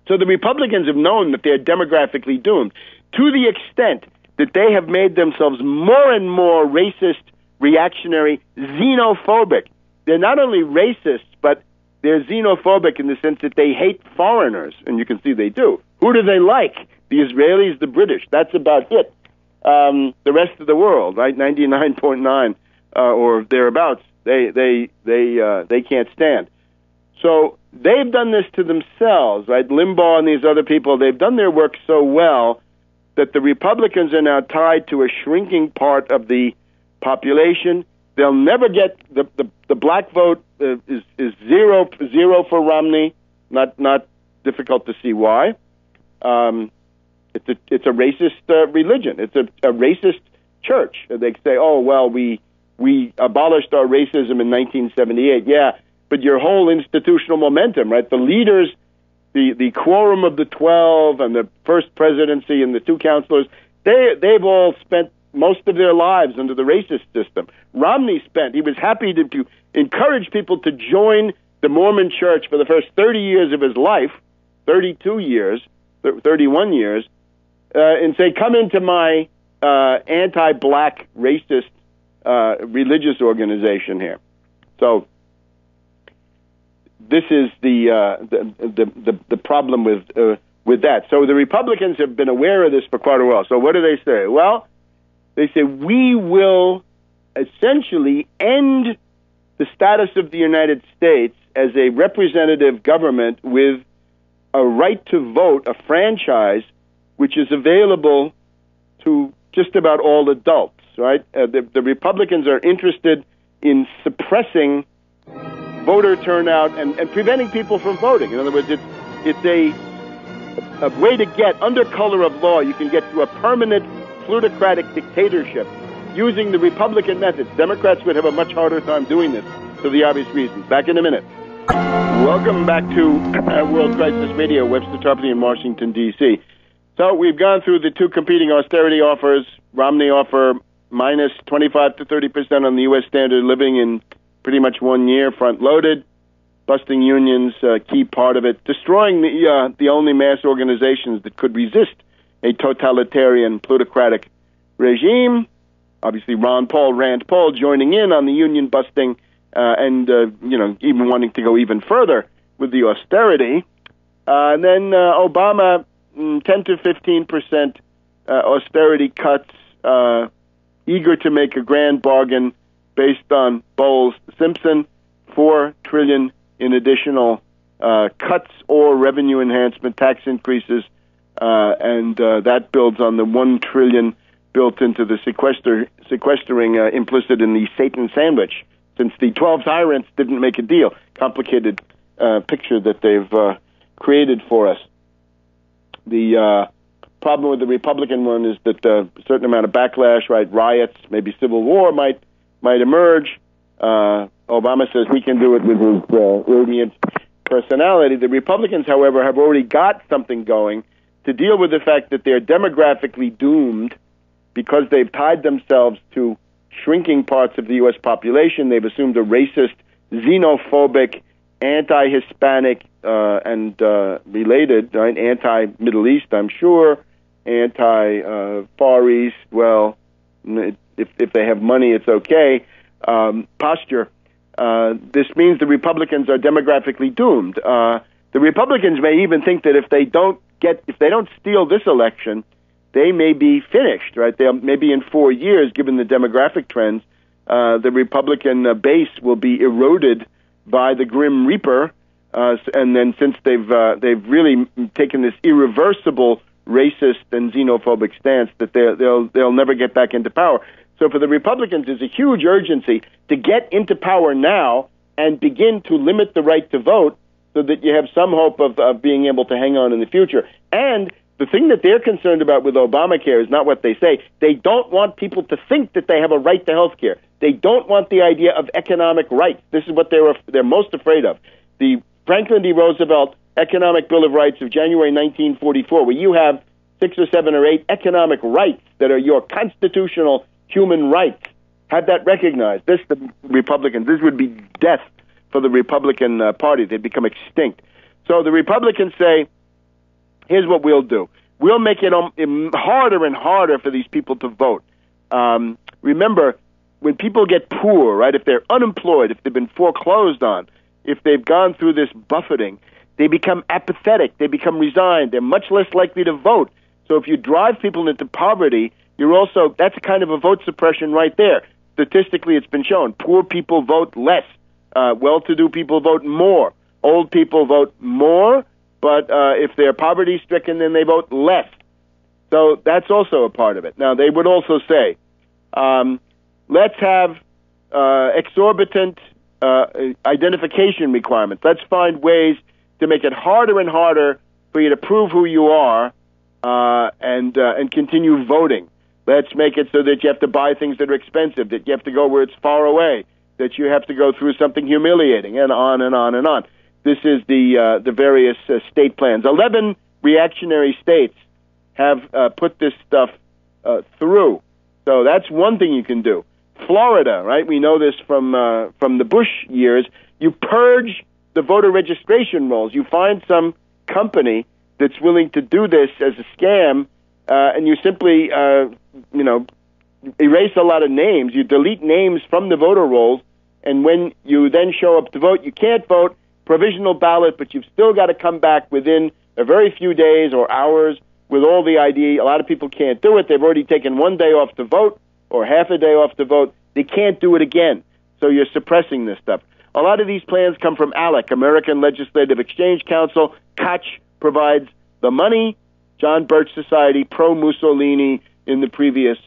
So the Republicans have known that they're demographically doomed, to the extent that they have made themselves more and more racist, reactionary, xenophobic. They're not only racist, but they're xenophobic in the sense that they hate foreigners, and you can see they do. Who do they like? The Israelis, the British. That's about it. The rest of the world, right? 99.9 or thereabouts. They can't stand. So they've done this to themselves, right? Limbaugh and these other people, they've done their work so well that the Republicans are now tied to a shrinking part of the population, They'll never get the black vote is zero for Romney. Not difficult to see why. It's a racist religion. It's a racist church. They say, oh well, we abolished our racism in 1978. Yeah, but your whole institutional momentum, right? The leaders, the quorum of the 12 and the first presidency and the two counselors, they've all spent most of their lives under the racist system. Romney he was happy to encourage people to join the Mormon church for the first 30 years of his life, 32 years, 31 years, and say, come into my anti-black racist religious organization here. So this is the problem with that. So the Republicans have been aware of this for quite a while. So what do they say? Well, they say we will essentially end the status of the United States as a representative government with a right to vote, a franchise, which is available to just about all adults, right? The Republicans are interested in suppressing voter turnout and preventing people from voting. In other words, it's a way to get, under color of law, you can get to a permanent plutocratic dictatorship using the Republican methods. Democrats would have a much harder time doing this for the obvious reasons. Back in a minute. Welcome back to World Crisis Radio, Webster Tarpley in Washington, D.C. So we've gone through the two competing austerity offers. Romney offer minus 25 to 30% on the U.S. standard of living in pretty much 1 year, front-loaded, busting unions, key part of it, destroying the only mass organizations that could resist a totalitarian plutocratic regime. Obviously, Rand Paul joining in on the union busting and even wanting to go even further with the austerity. And then Obama, 10 to 15% austerity cuts, eager to make a grand bargain based on Bowles-Simpson, $4 trillion in additional cuts or revenue enhancement, tax increases, and that builds on the $1 trillion built into the sequestering implicit in the Satan sandwich, since the 12 tyrants didn't make a deal. Complicated picture that they've created for us. The problem with the Republican one is that a certain amount of backlash, right, riots, maybe civil war might emerge. Obama says he can do it with his radiant personality. The Republicans, however, have already got something going to deal with the fact that they're demographically doomed because they've tied themselves to shrinking parts of the U.S. population. They've assumed a racist, xenophobic, anti-Hispanic, and related, right, anti-Middle East, I'm sure, anti-Far East, well, if they have money, it's okay, posture. This means the Republicans are demographically doomed. The Republicans may even think that if they don't steal this election, they may be finished, right? Maybe in 4 years, given the demographic trends, the Republican base will be eroded by the Grim Reaper, and then since they've really taken this irreversible racist and xenophobic stance, that they'll never get back into power. So for the Republicans, there's a huge urgency to get into power now and begin to limit the right to vote, so that you have some hope of being able to hang on in the future. And the thing that they're concerned about with Obamacare is not what they say. They don't want people to think that they have a right to health care. They don't want the idea of economic rights. This is what they're most afraid of. The Franklin D. Roosevelt Economic Bill of Rights of January 1944, where you have 6 or 7 or 8 economic rights that are your constitutional human rights, had that recognized. This would be death for the Republican Party. They'd become extinct. So the Republicans say, here's what we'll do. We'll make it harder and harder for these people to vote. Remember, when people get poor, right, if they're unemployed, if they've been foreclosed on, if they've gone through this buffeting, they become apathetic, they become resigned, they're much less likely to vote. So if you drive people into poverty, that's kind of a vote suppression right there. Statistically, it's been shown. Poor people vote less. Well-to-do people vote more. Old people vote more, but if they're poverty-stricken, then they vote less. So that's also a part of it. Now, they would also say, let's have exorbitant identification requirements. Let's find ways to make it harder and harder for you to prove who you are and continue voting. Let's make it so that you have to buy things that are expensive, that you have to go where it's far away, that you have to go through something humiliating, and on and on and on. This is the various state plans. 11 reactionary states have put this stuff through. So that's one thing you can do. Florida, right? We know this from the Bush years. You purge the voter registration rolls. You find some company that's willing to do this as a scam, and you simply, erase a lot of names. You delete names from the voter rolls, and when you then show up to vote, you can't vote provisional ballot, but you've still got to come back within a very few days or hours with all the ID. A lot of people can't do it. They've already taken one day off to vote or half a day off to vote. They can't do it again. So you're suppressing this stuff. A lot of these plans come from ALEC, American Legislative Exchange Council. Koch provides the money. John Birch Society, pro-Mussolini in the previous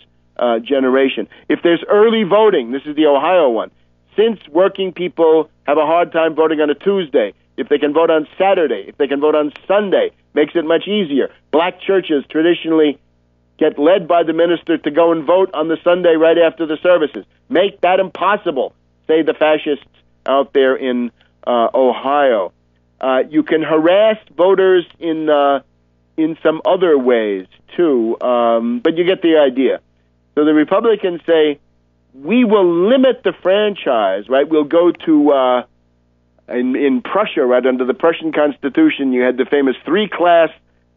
generation. If there's early voting, this is the Ohio one, since working people have a hard time voting on a Tuesday, if they can vote on Saturday, if they can vote on Sunday, makes it much easier. Black churches traditionally get led by the minister to go and vote on the Sunday right after the services. Make that impossible, say the fascists out there in Ohio. You can harass voters in some other ways, too, but you get the idea. So the Republicans say, we will limit the franchise, right? We'll go to, in Prussia, right, under the Prussian Constitution, you had the famous three-class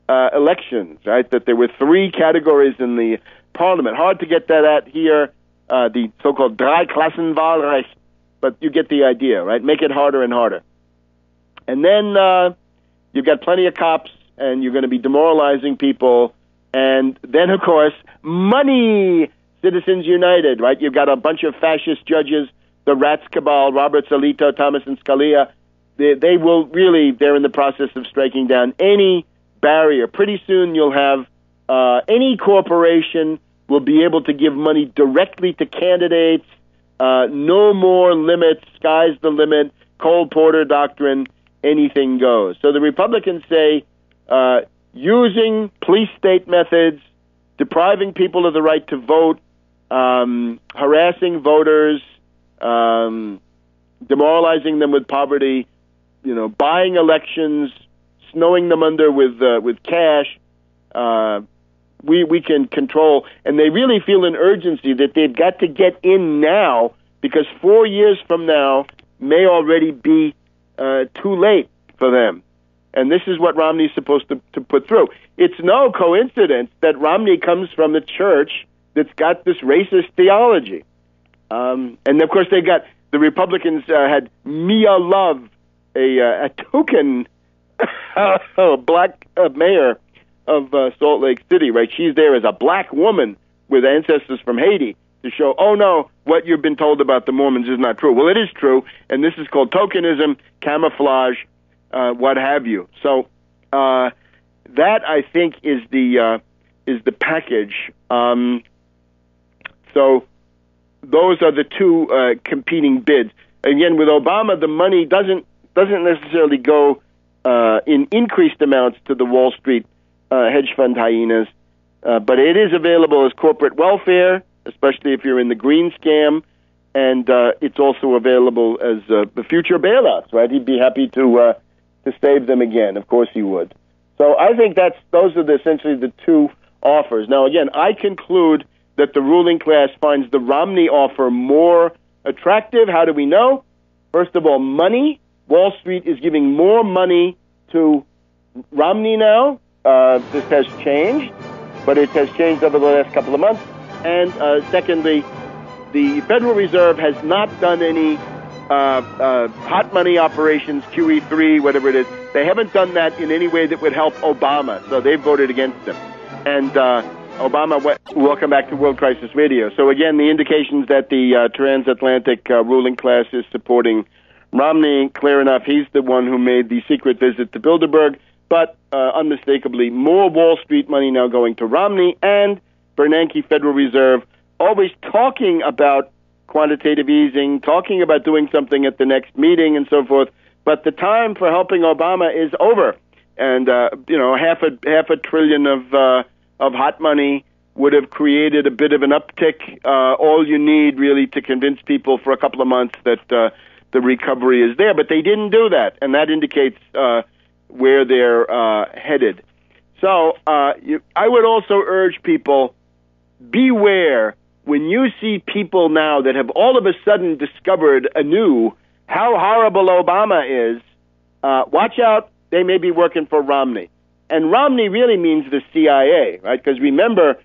elections, right, that there were three categories in the parliament. Hard to get that at here, the so-called Dreiklassenwahlrecht, but you get the idea, right? Make it harder and harder. And then you've got plenty of cops, and you're going to be demoralizing people. And then, of course, money, Citizens United, right? You've got a bunch of fascist judges, the Rats Cabal, Roberts Alito, Thomas and Scalia. They will really, they're in the process of striking down any barrier. Pretty soon you'll have any corporation will be able to give money directly to candidates. No more limits, sky's the limit, Cole Porter doctrine, anything goes. So the Republicans say using police-state methods, depriving people of the right to vote, harassing voters, demoralizing them with poverty, buying elections, snowing them under with cash, we can control. And they really feel an urgency that they've got to get in now, because 4 years from now may already be too late for them. And this is what Romney's supposed to put through. It's no coincidence that Romney comes from the church that's got this racist theology. And, of course, the Republicans had Mia Love, a token black mayor of Salt Lake City, right? She's there as a black woman with ancestors from Haiti to show, oh, no, what you've been told about the Mormons is not true. Well, it is true, and this is called tokenism, camouflage, what have you. So that, I think, is the package. So those are the two competing bids. Again, with Obama, the money doesn't necessarily go in increased amounts to the Wall Street hedge fund hyenas, but it is available as corporate welfare, especially if you're in the green scam, and it's also available as the future bailouts. Right? He'd be happy to save them again. Of course, he would. So I think those are essentially the two offers. Now, again, I conclude that the ruling class finds the Romney offer more attractive. How do we know? First of all, money. Wall Street is giving more money to Romney now. This has changed, but it has changed over the last couple of months. And secondly, the Federal Reserve has not done any hot money operations, QE3, whatever it is. They haven't done that in any way that would help Obama, so they voted against him. And Obama, welcome back to World Crisis Radio. So again, the indications that the transatlantic ruling class is supporting Romney, clear enough, he's the one who made the secret visit to Bilderberg, but unmistakably more Wall Street money now going to Romney, and Bernanke, Federal Reserve, always talking about quantitative easing, talking about doing something at the next meeting and so forth. But the time for helping Obama is over. And, half a trillion of hot money would have created a bit of an uptick. All you need really to convince people for a couple of months that the recovery is there. But they didn't do that, and that indicates where they're headed. So I would also urge people, beware when you see people now that have all of a sudden discovered anew how horrible Obama is. Watch out, they may be working for Romney. And Romney really means the CIA, right? Because remember,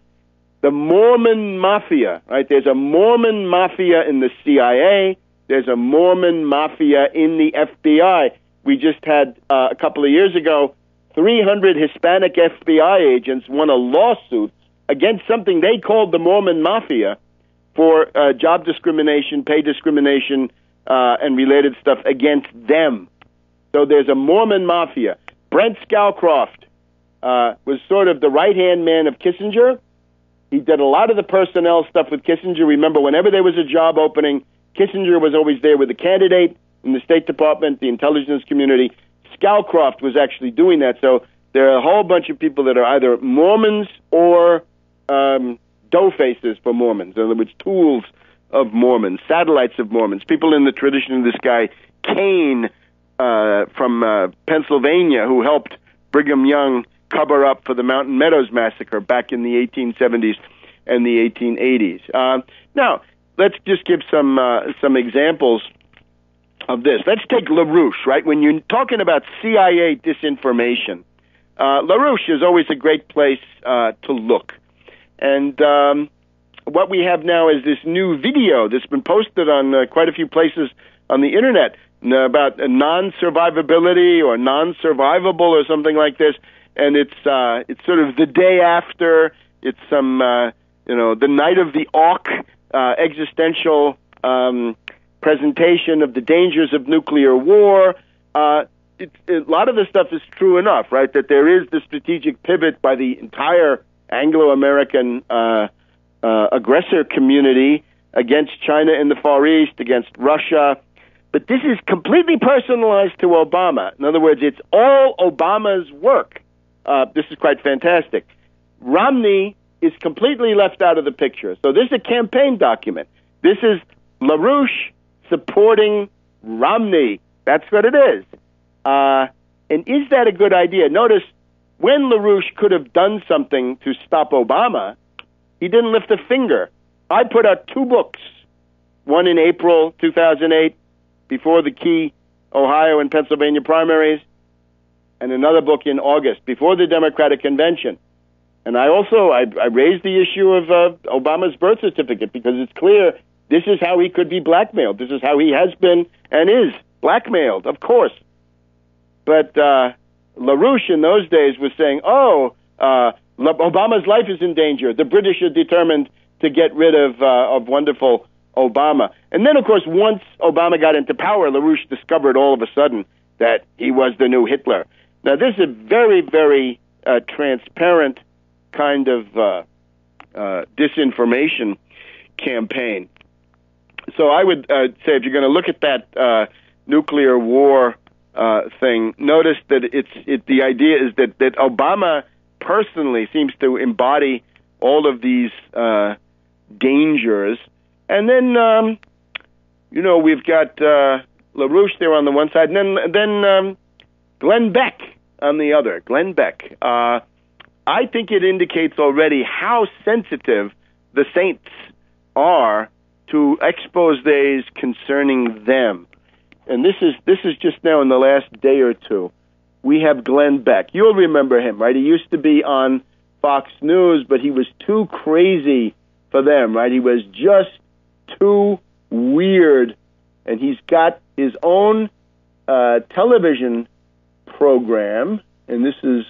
the Mormon mafia, right? There's a Mormon mafia in the CIA. There's a Mormon mafia in the FBI. We just had, a couple of years ago, 300 Hispanic FBI agents won a lawsuit against something they called the Mormon mafia for job discrimination, pay discrimination, and related stuff against them. So there's a Mormon mafia. Brent Scowcroft was sort of the right-hand man of Kissinger. He did a lot of the personnel stuff with Kissinger. Remember, whenever there was a job opening, Kissinger was always there with the candidate in the State Department, the intelligence community. Scowcroft was actually doing that. So there are a whole bunch of people that are either Mormons or dough faces for Mormons. In other words, tools of Mormons, satellites of Mormons, people in the tradition of this guy, Kane, from Pennsylvania, who helped Brigham Young cover up for the Mountain Meadows Massacre back in the 1870s and the 1880s. Now, let's just give some examples of this. Let's take LaRouche, right? When you're talking about CIA disinformation, LaRouche is always a great place to look. And what we have now is this new video that's been posted on quite a few places on the Internet about non-survivability or non-survivable or something like this. And it's sort of the day after. It's some, the night of the Auk existential presentation of the dangers of nuclear war. A lot of the stuff is true enough, right? That there is the strategic pivot by the entire Anglo-American aggressor community against China in the Far East, against Russia. But this is completely personalized to Obama. In other words, it's all Obama's work. This is quite fantastic. Romney is completely left out of the picture. So this is a campaign document. This is LaRouche supporting Romney. That's what it is. And is that a good idea? Notice, when LaRouche could have done something to stop Obama, he didn't lift a finger. I put out 2 books, one in April 2008, before the key Ohio and Pennsylvania primaries, and another book in August, before the Democratic Convention. And I raised the issue of Obama's birth certificate, because it's clear this is how he could be blackmailed. This is how he has been and is blackmailed, of course. But LaRouche in those days was saying, Obama's life is in danger. The British are determined to get rid of wonderful Obama. And then, of course, once Obama got into power, LaRouche discovered all of a sudden that he was the new Hitler. Now, this is a very, very transparent kind of disinformation campaign. So I would say, if you're going to look at that nuclear war thing, notice that the idea is that Obama personally seems to embody all of these dangers. And then, we've got LaRouche there on the one side, and then Glenn Beck on the other. Glenn Beck. I think it indicates already how sensitive the saints are to exposés concerning them. And this is just now in the last day or two. We have Glenn Beck. You'll remember him, right? He used to be on Fox News, but he was too crazy for them, right? He was just too weird. And he's got his own television program, and this is,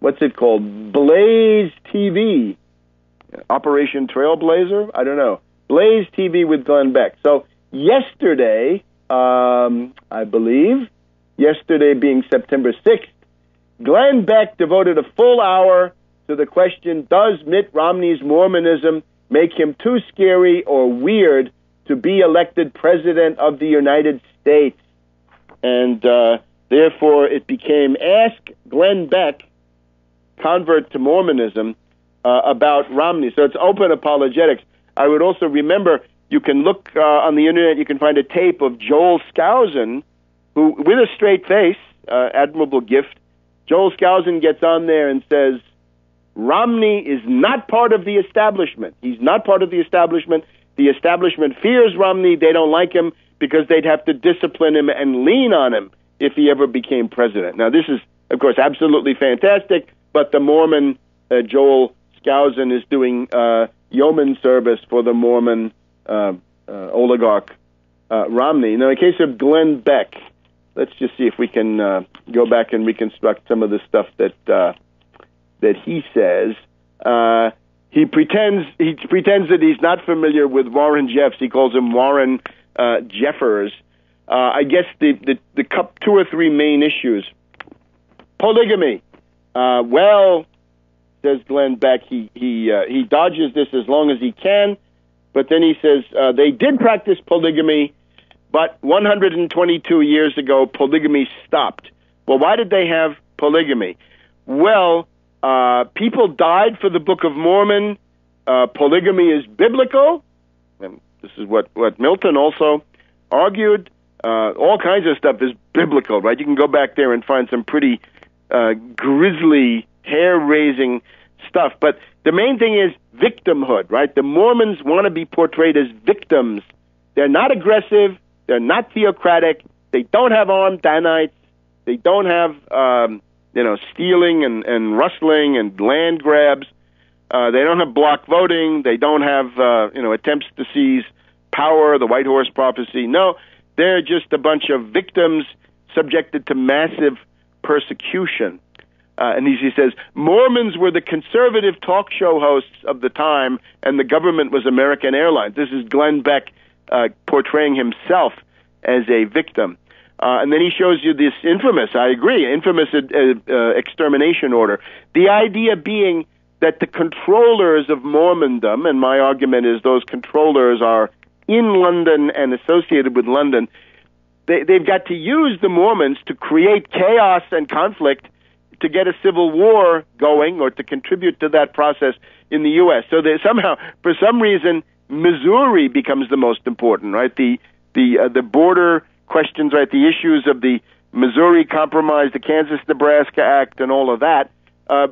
what's it called? Blaze TV. Operation Trailblazer? I don't know. Blaze TV with Glenn Beck. So yesterday, I believe, yesterday being September 6th, Glenn Beck devoted a full hour to the question, does Mitt Romney's Mormonism make him too scary or weird to be elected president of the United States. And therefore, it became Ask Glenn Beck, convert to Mormonism, about Romney. So it's open apologetics. I would also remember, you can look on the internet, you can find a tape of Joel Skousen, who, with a straight face, admirable gift, Joel Skousen gets on there and says, Romney is not part of the establishment. He's not part of the establishment. The establishment fears Romney. They don't like him because they'd have to discipline him and lean on him if he ever became president. Now, this is, of course, absolutely fantastic, but the Mormon Joel Skousen is doing yeoman service for the Mormon oligarch Romney. Now, in the case of Glenn Beck, let's just see if we can go back and reconstruct some of the stuff that he says. He pretends that he's not familiar with Warren Jeffs. He calls him Warren Jeffers. I guess the two or three main issues. Polygamy. Well, says Glenn Beck, he dodges this as long as he can, but then he says they did practice polygamy, but 122 years ago, polygamy stopped. Well, why did they have polygamy? Well, people died for the Book of Mormon. Polygamy is biblical, and this is what Milton also argued. All kinds of stuff is biblical, right? You can go back there and find some pretty grisly, hair-raising stuff. But the main thing is victimhood, right? The Mormons want to be portrayed as victims. They're not aggressive. They're not theocratic. They don't have armed Danites. They don't have stealing and rustling and land grabs. They don't have block voting. They don't have, attempts to seize power, the White Horse Prophecy. No, they're just a bunch of victims subjected to massive persecution. And he says, Mormons were the conservative talk show hosts of the time, and the government was American Airlines. This is Glenn Beck portraying himself as a victim. And then he shows you this infamous extermination order. The idea being that the controllers of Mormondom, and my argument is those controllers are in London and associated with London, they've got to use the Mormons to create chaos and conflict to get a civil war going or to contribute to that process in the U.S. So they somehow, for some reason, Missouri becomes the most important, right? The border questions, right? The issues of the Missouri Compromise, the Kansas-Nebraska Act, and all of that.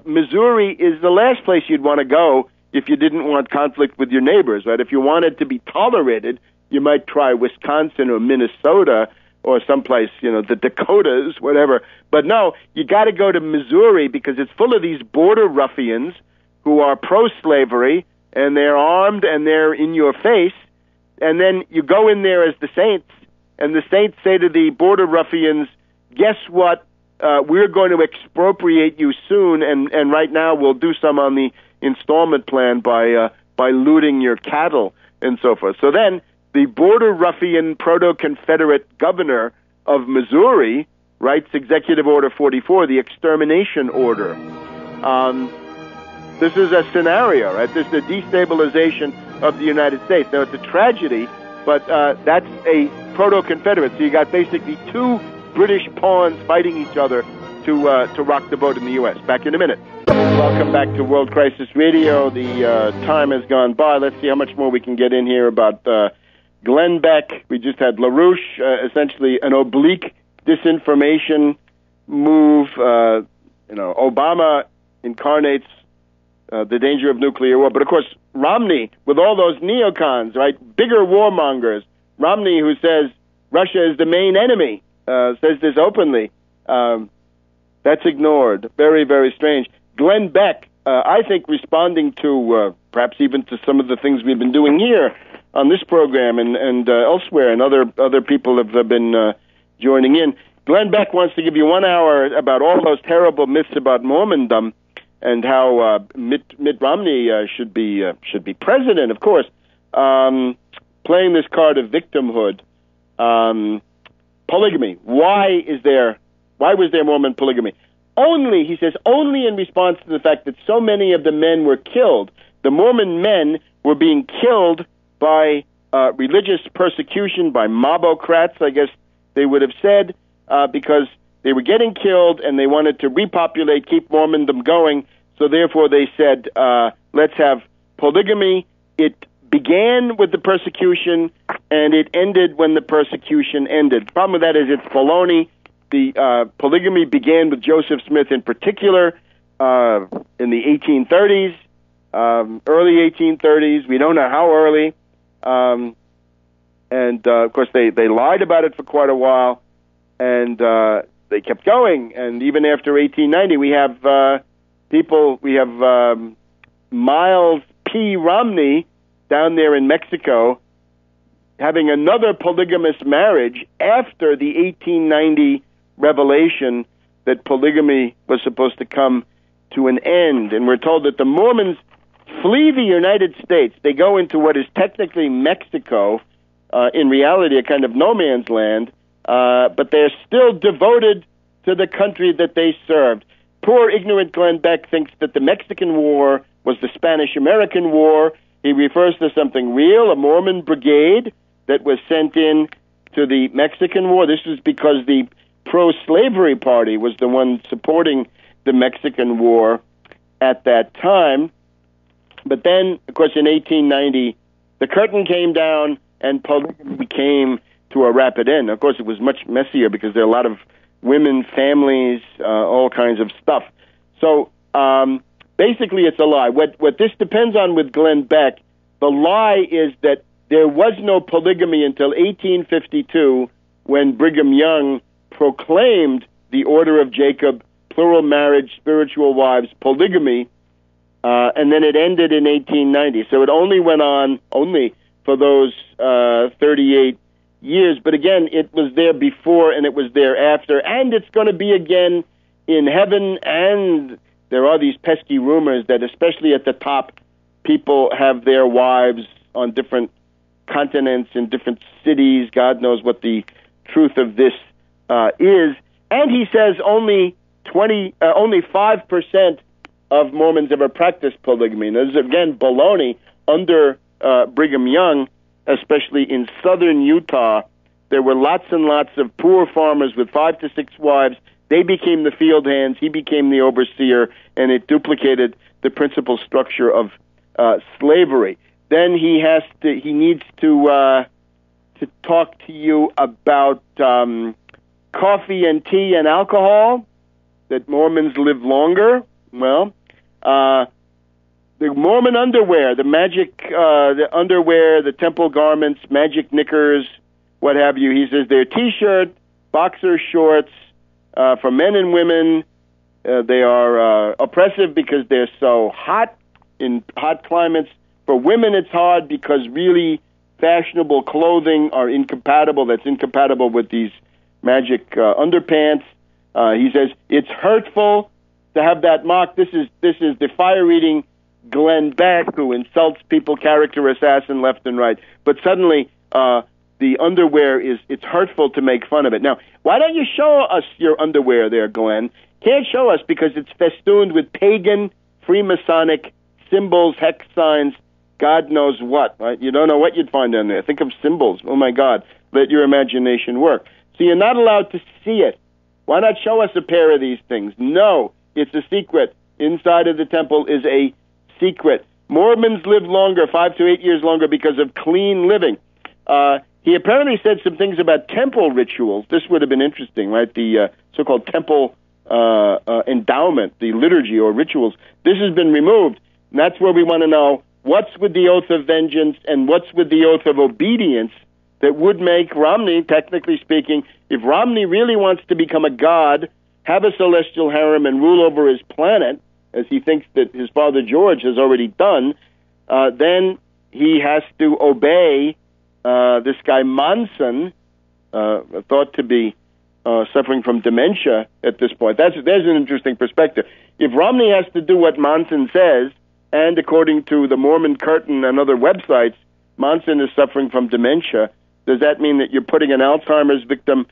Missouri is the last place you'd want to go if you didn't want conflict with your neighbors, right? If you wanted to be tolerated, you might try Wisconsin or Minnesota or someplace, the Dakotas, whatever. But no, you got to go to Missouri because it's full of these border ruffians who are pro-slavery, and they're armed and they're in your face. And then you go in there as the saints, and the saints say to the border ruffians, guess what? We're going to expropriate you soon, and right now we'll do some on the installment plan by looting your cattle and so forth. So then the border ruffian proto-Confederate governor of Missouri writes Executive Order 44, the extermination order. This is a scenario, right? This is the destabilization of the United States. Now, it's a tragedy, but that's a proto-Confederate. So you got basically two British pawns fighting each other to rock the boat in the U.S. Back in a minute. Welcome back to World Crisis Radio. The time has gone by. Let's see how much more we can get in here about Glenn Beck. We just had LaRouche, essentially an oblique disinformation move. Obama incarnates the danger of nuclear war. But, of course, Romney, with all those neocons, right, bigger warmongers, Romney, who says Russia is the main enemy, says this openly. That's ignored. Very, very strange. Glenn Beck, I think, responding to perhaps even to some of the things we've been doing here on this program and elsewhere, and other people have been joining in. Glenn Beck wants to give you 1 hour about all those terrible myths about Mormondom and how Mitt Romney should be president, of course. Playing this card of victimhood. Polygamy. Why was there Mormon polygamy? He says, only in response to the fact that so many of the men were killed. The Mormon men were being killed by religious persecution, by mobocrats, I guess they would have said, because they were getting killed and they wanted to repopulate, keep Mormondom going. So therefore they said, let's have polygamy. It began with the persecution and it ended when the persecution ended. The problem with that is it's baloney. The polygamy began with Joseph Smith in particular in the 1830s, early 1830s. We don't know how early. And of course, they lied about it for quite a while, and they kept going. And even after 1890, we have Miles P. Romney down there in Mexico having another polygamous marriage after the 1890 revelation that polygamy was supposed to come to an end. And we're told that the Mormons flee the United States. They go into what is technically Mexico, in reality a kind of no man's land, but they're still devoted to the country that they served. Poor, ignorant Glenn Beck thinks that the Mexican War was the Spanish-American War. He refers to something real, a Mormon brigade that was sent in to the Mexican War. This is because the pro-slavery party was the one supporting the Mexican War at that time. But then, of course, in 1890, the curtain came down and polygamy came to a rapid end. Of course, it was much messier because there are a lot of women, families, all kinds of stuff. So basically, it's a lie. What this depends on with Glenn Beck, the lie is that there was no polygamy until 1852 when Brigham Young proclaimed the Order of Jacob, plural marriage, spiritual wives, polygamy, and then it ended in 1890. So it only went on for those 38 years. But again, it was there before and it was there after, and it's going to be again in heaven. And there are these pesky rumors that especially at the top, people have their wives on different continents in different cities. God knows what the truth of this is. And he says only 5% of Mormons ever practiced polygamy. Now, this is again baloney. Under Brigham Young, especially in southern Utah, there were lots and lots of poor farmers with 5 to 6 wives. They became the field hands. He became the overseer, and it duplicated the principal structure of slavery. Then he needs to talk to you about coffee and tea and alcohol, that Mormons live longer. Well, the Mormon underwear, the magic, the underwear, the temple garments, magic knickers, what have you. He says they're T-shirt, boxer shorts for men and women. They are oppressive because they're so hot in hot climates. For women, it's hard because really fashionable clothing are incompatible. That's incompatible with these magic underpants. He says it's hurtful to have that mark. This is the fire-eating Glenn Beck who insults people, character assassin left and right. But suddenly, the underwear it's hurtful to make fun of it. Now, why don't you show us your underwear there, Glenn? Can't show us because it's festooned with pagan, Freemasonic symbols, hex signs, God knows what, right? You don't know what you'd find on there. Think of symbols. Oh, my God. Let your imagination work. So you're not allowed to see it. Why not show us a pair of these things? No, it's a secret. Inside of the temple is a secret. Mormons live longer, 5 to 8 years longer, because of clean living. He apparently said some things about temple rituals. This would have been interesting, right? The so-called temple endowment, the liturgy or rituals. This has been removed. And that's where we want to know what's with the oath of vengeance and what's with the oath of obedience that would make Romney, technically speaking, if Romney really wants to become a god, have a celestial harem, and rule over his planet, as he thinks that his father George has already done, then he has to obey this guy Monson, thought to be suffering from dementia at this point. There's an interesting perspective. If Romney has to do what Monson says, and according to the Mormon Curtain and other websites, Monson is suffering from dementia, does that mean that you're putting an Alzheimer's victim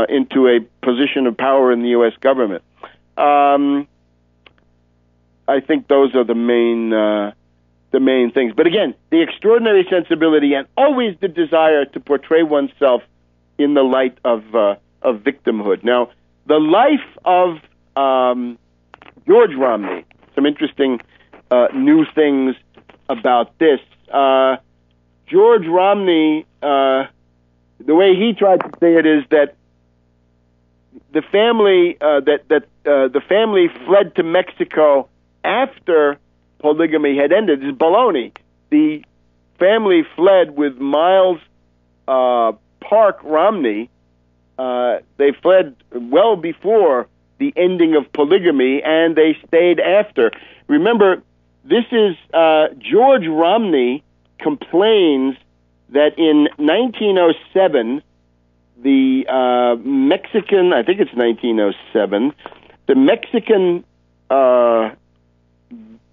into a position of power in the U.S. government? I think those are the main the main things. But again, the extraordinary sensibility and always the desire to portray oneself in the light of victimhood. Now, the life of George Romney, some interesting new things about this. George Romney, the way he tried to say it is that the family the family fled to Mexico after polygamy had ended. It's baloney. The family fled with Miles Park Romney. They fled well before the ending of polygamy, and they stayed after. Remember, this is George Romney complains that in 1907, the Mexican, I think it's 1907, the Mexican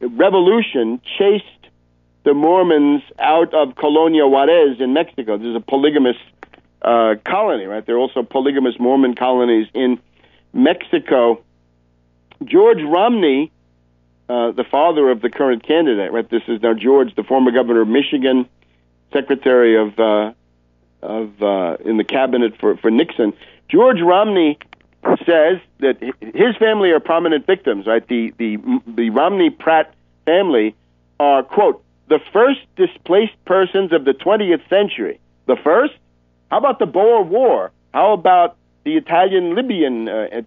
Revolution chased the Mormons out of Colonia Juarez in Mexico. This is a polygamous colony, right? There are also polygamous Mormon colonies in Mexico. George Romney, the father of the current candidate, right? This is now George, the former governor of Michigan, secretary of in the cabinet for Nixon. George Romney says that his family are prominent victims, right? The Romney-Pratt family are, quote, the first displaced persons of the 20th century. The first? How about the Boer War? How about the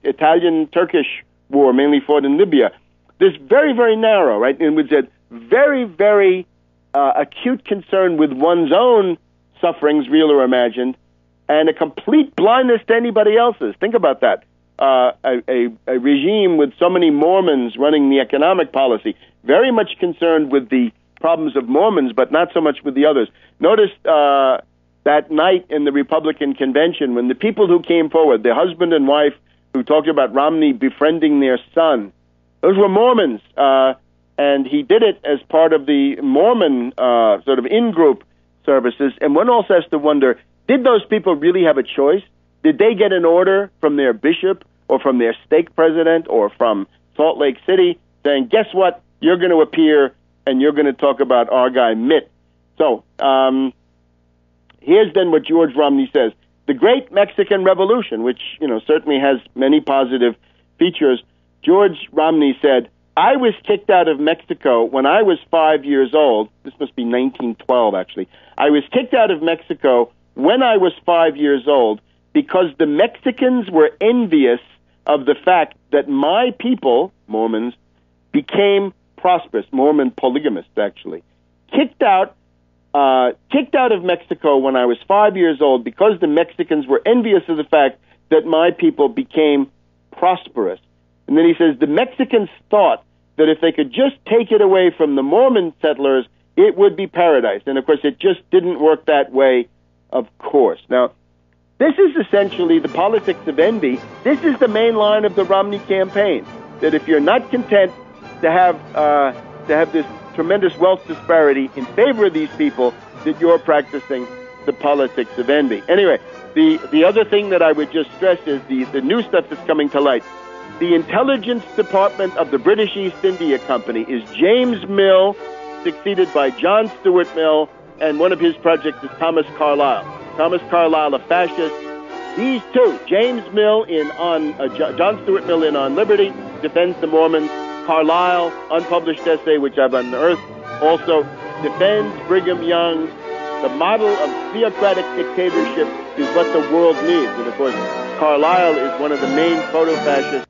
Italian-Turkish war, mainly fought in Libya? This very, very narrow, right? And with a very, very acute concern with one's own sufferings, real or imagined, and a complete blindness to anybody else's. Think about that. A regime with so many Mormons running the economic policy, very much concerned with the problems of Mormons, but not so much with the others. Notice that night in the Republican convention when the people who came forward, the husband and wife who talked about Romney befriending their son, those were Mormons, and he did it as part of the Mormon sort of in-group services. And one also has to wonder, did those people really have a choice? Did they get an order from their bishop or from their stake president or from Salt Lake City saying, guess what, you're going to appear and you're going to talk about our guy Mitt? So here's then what George Romney says. The Great Mexican Revolution, which certainly has many positive features, George Romney said, I was kicked out of Mexico when I was 5 years old. This must be 1912, actually. I was kicked out of Mexico when I was 5 years old because the Mexicans were envious of the fact that my people, Mormons, became prosperous, Mormon polygamists, actually. Kicked out of Mexico when I was 5 years old because the Mexicans were envious of the fact that my people became prosperous. And then he says the Mexicans thought that if they could just take it away from the Mormon settlers, it would be paradise. And, of course, it just didn't work that way, of course. Now, this is essentially the politics of envy. This is the main line of the Romney campaign, that if you're not content to have this tremendous wealth disparity in favor of these people, that you're practicing the politics of envy. Anyway, the other thing that I would just stress is the new stuff that's coming to light. The intelligence department of the British East India Company is James Mill, succeeded by John Stuart Mill, and one of his projects is Thomas Carlyle. Thomas Carlyle, a fascist. These two, James Mill John Stuart Mill in On Liberty, defends the Mormons. Carlyle, unpublished essay which I've unearthed, also defends Brigham Young. The model of theocratic dictatorship is what the world needs. And of course, Carlyle is one of the main proto-fascists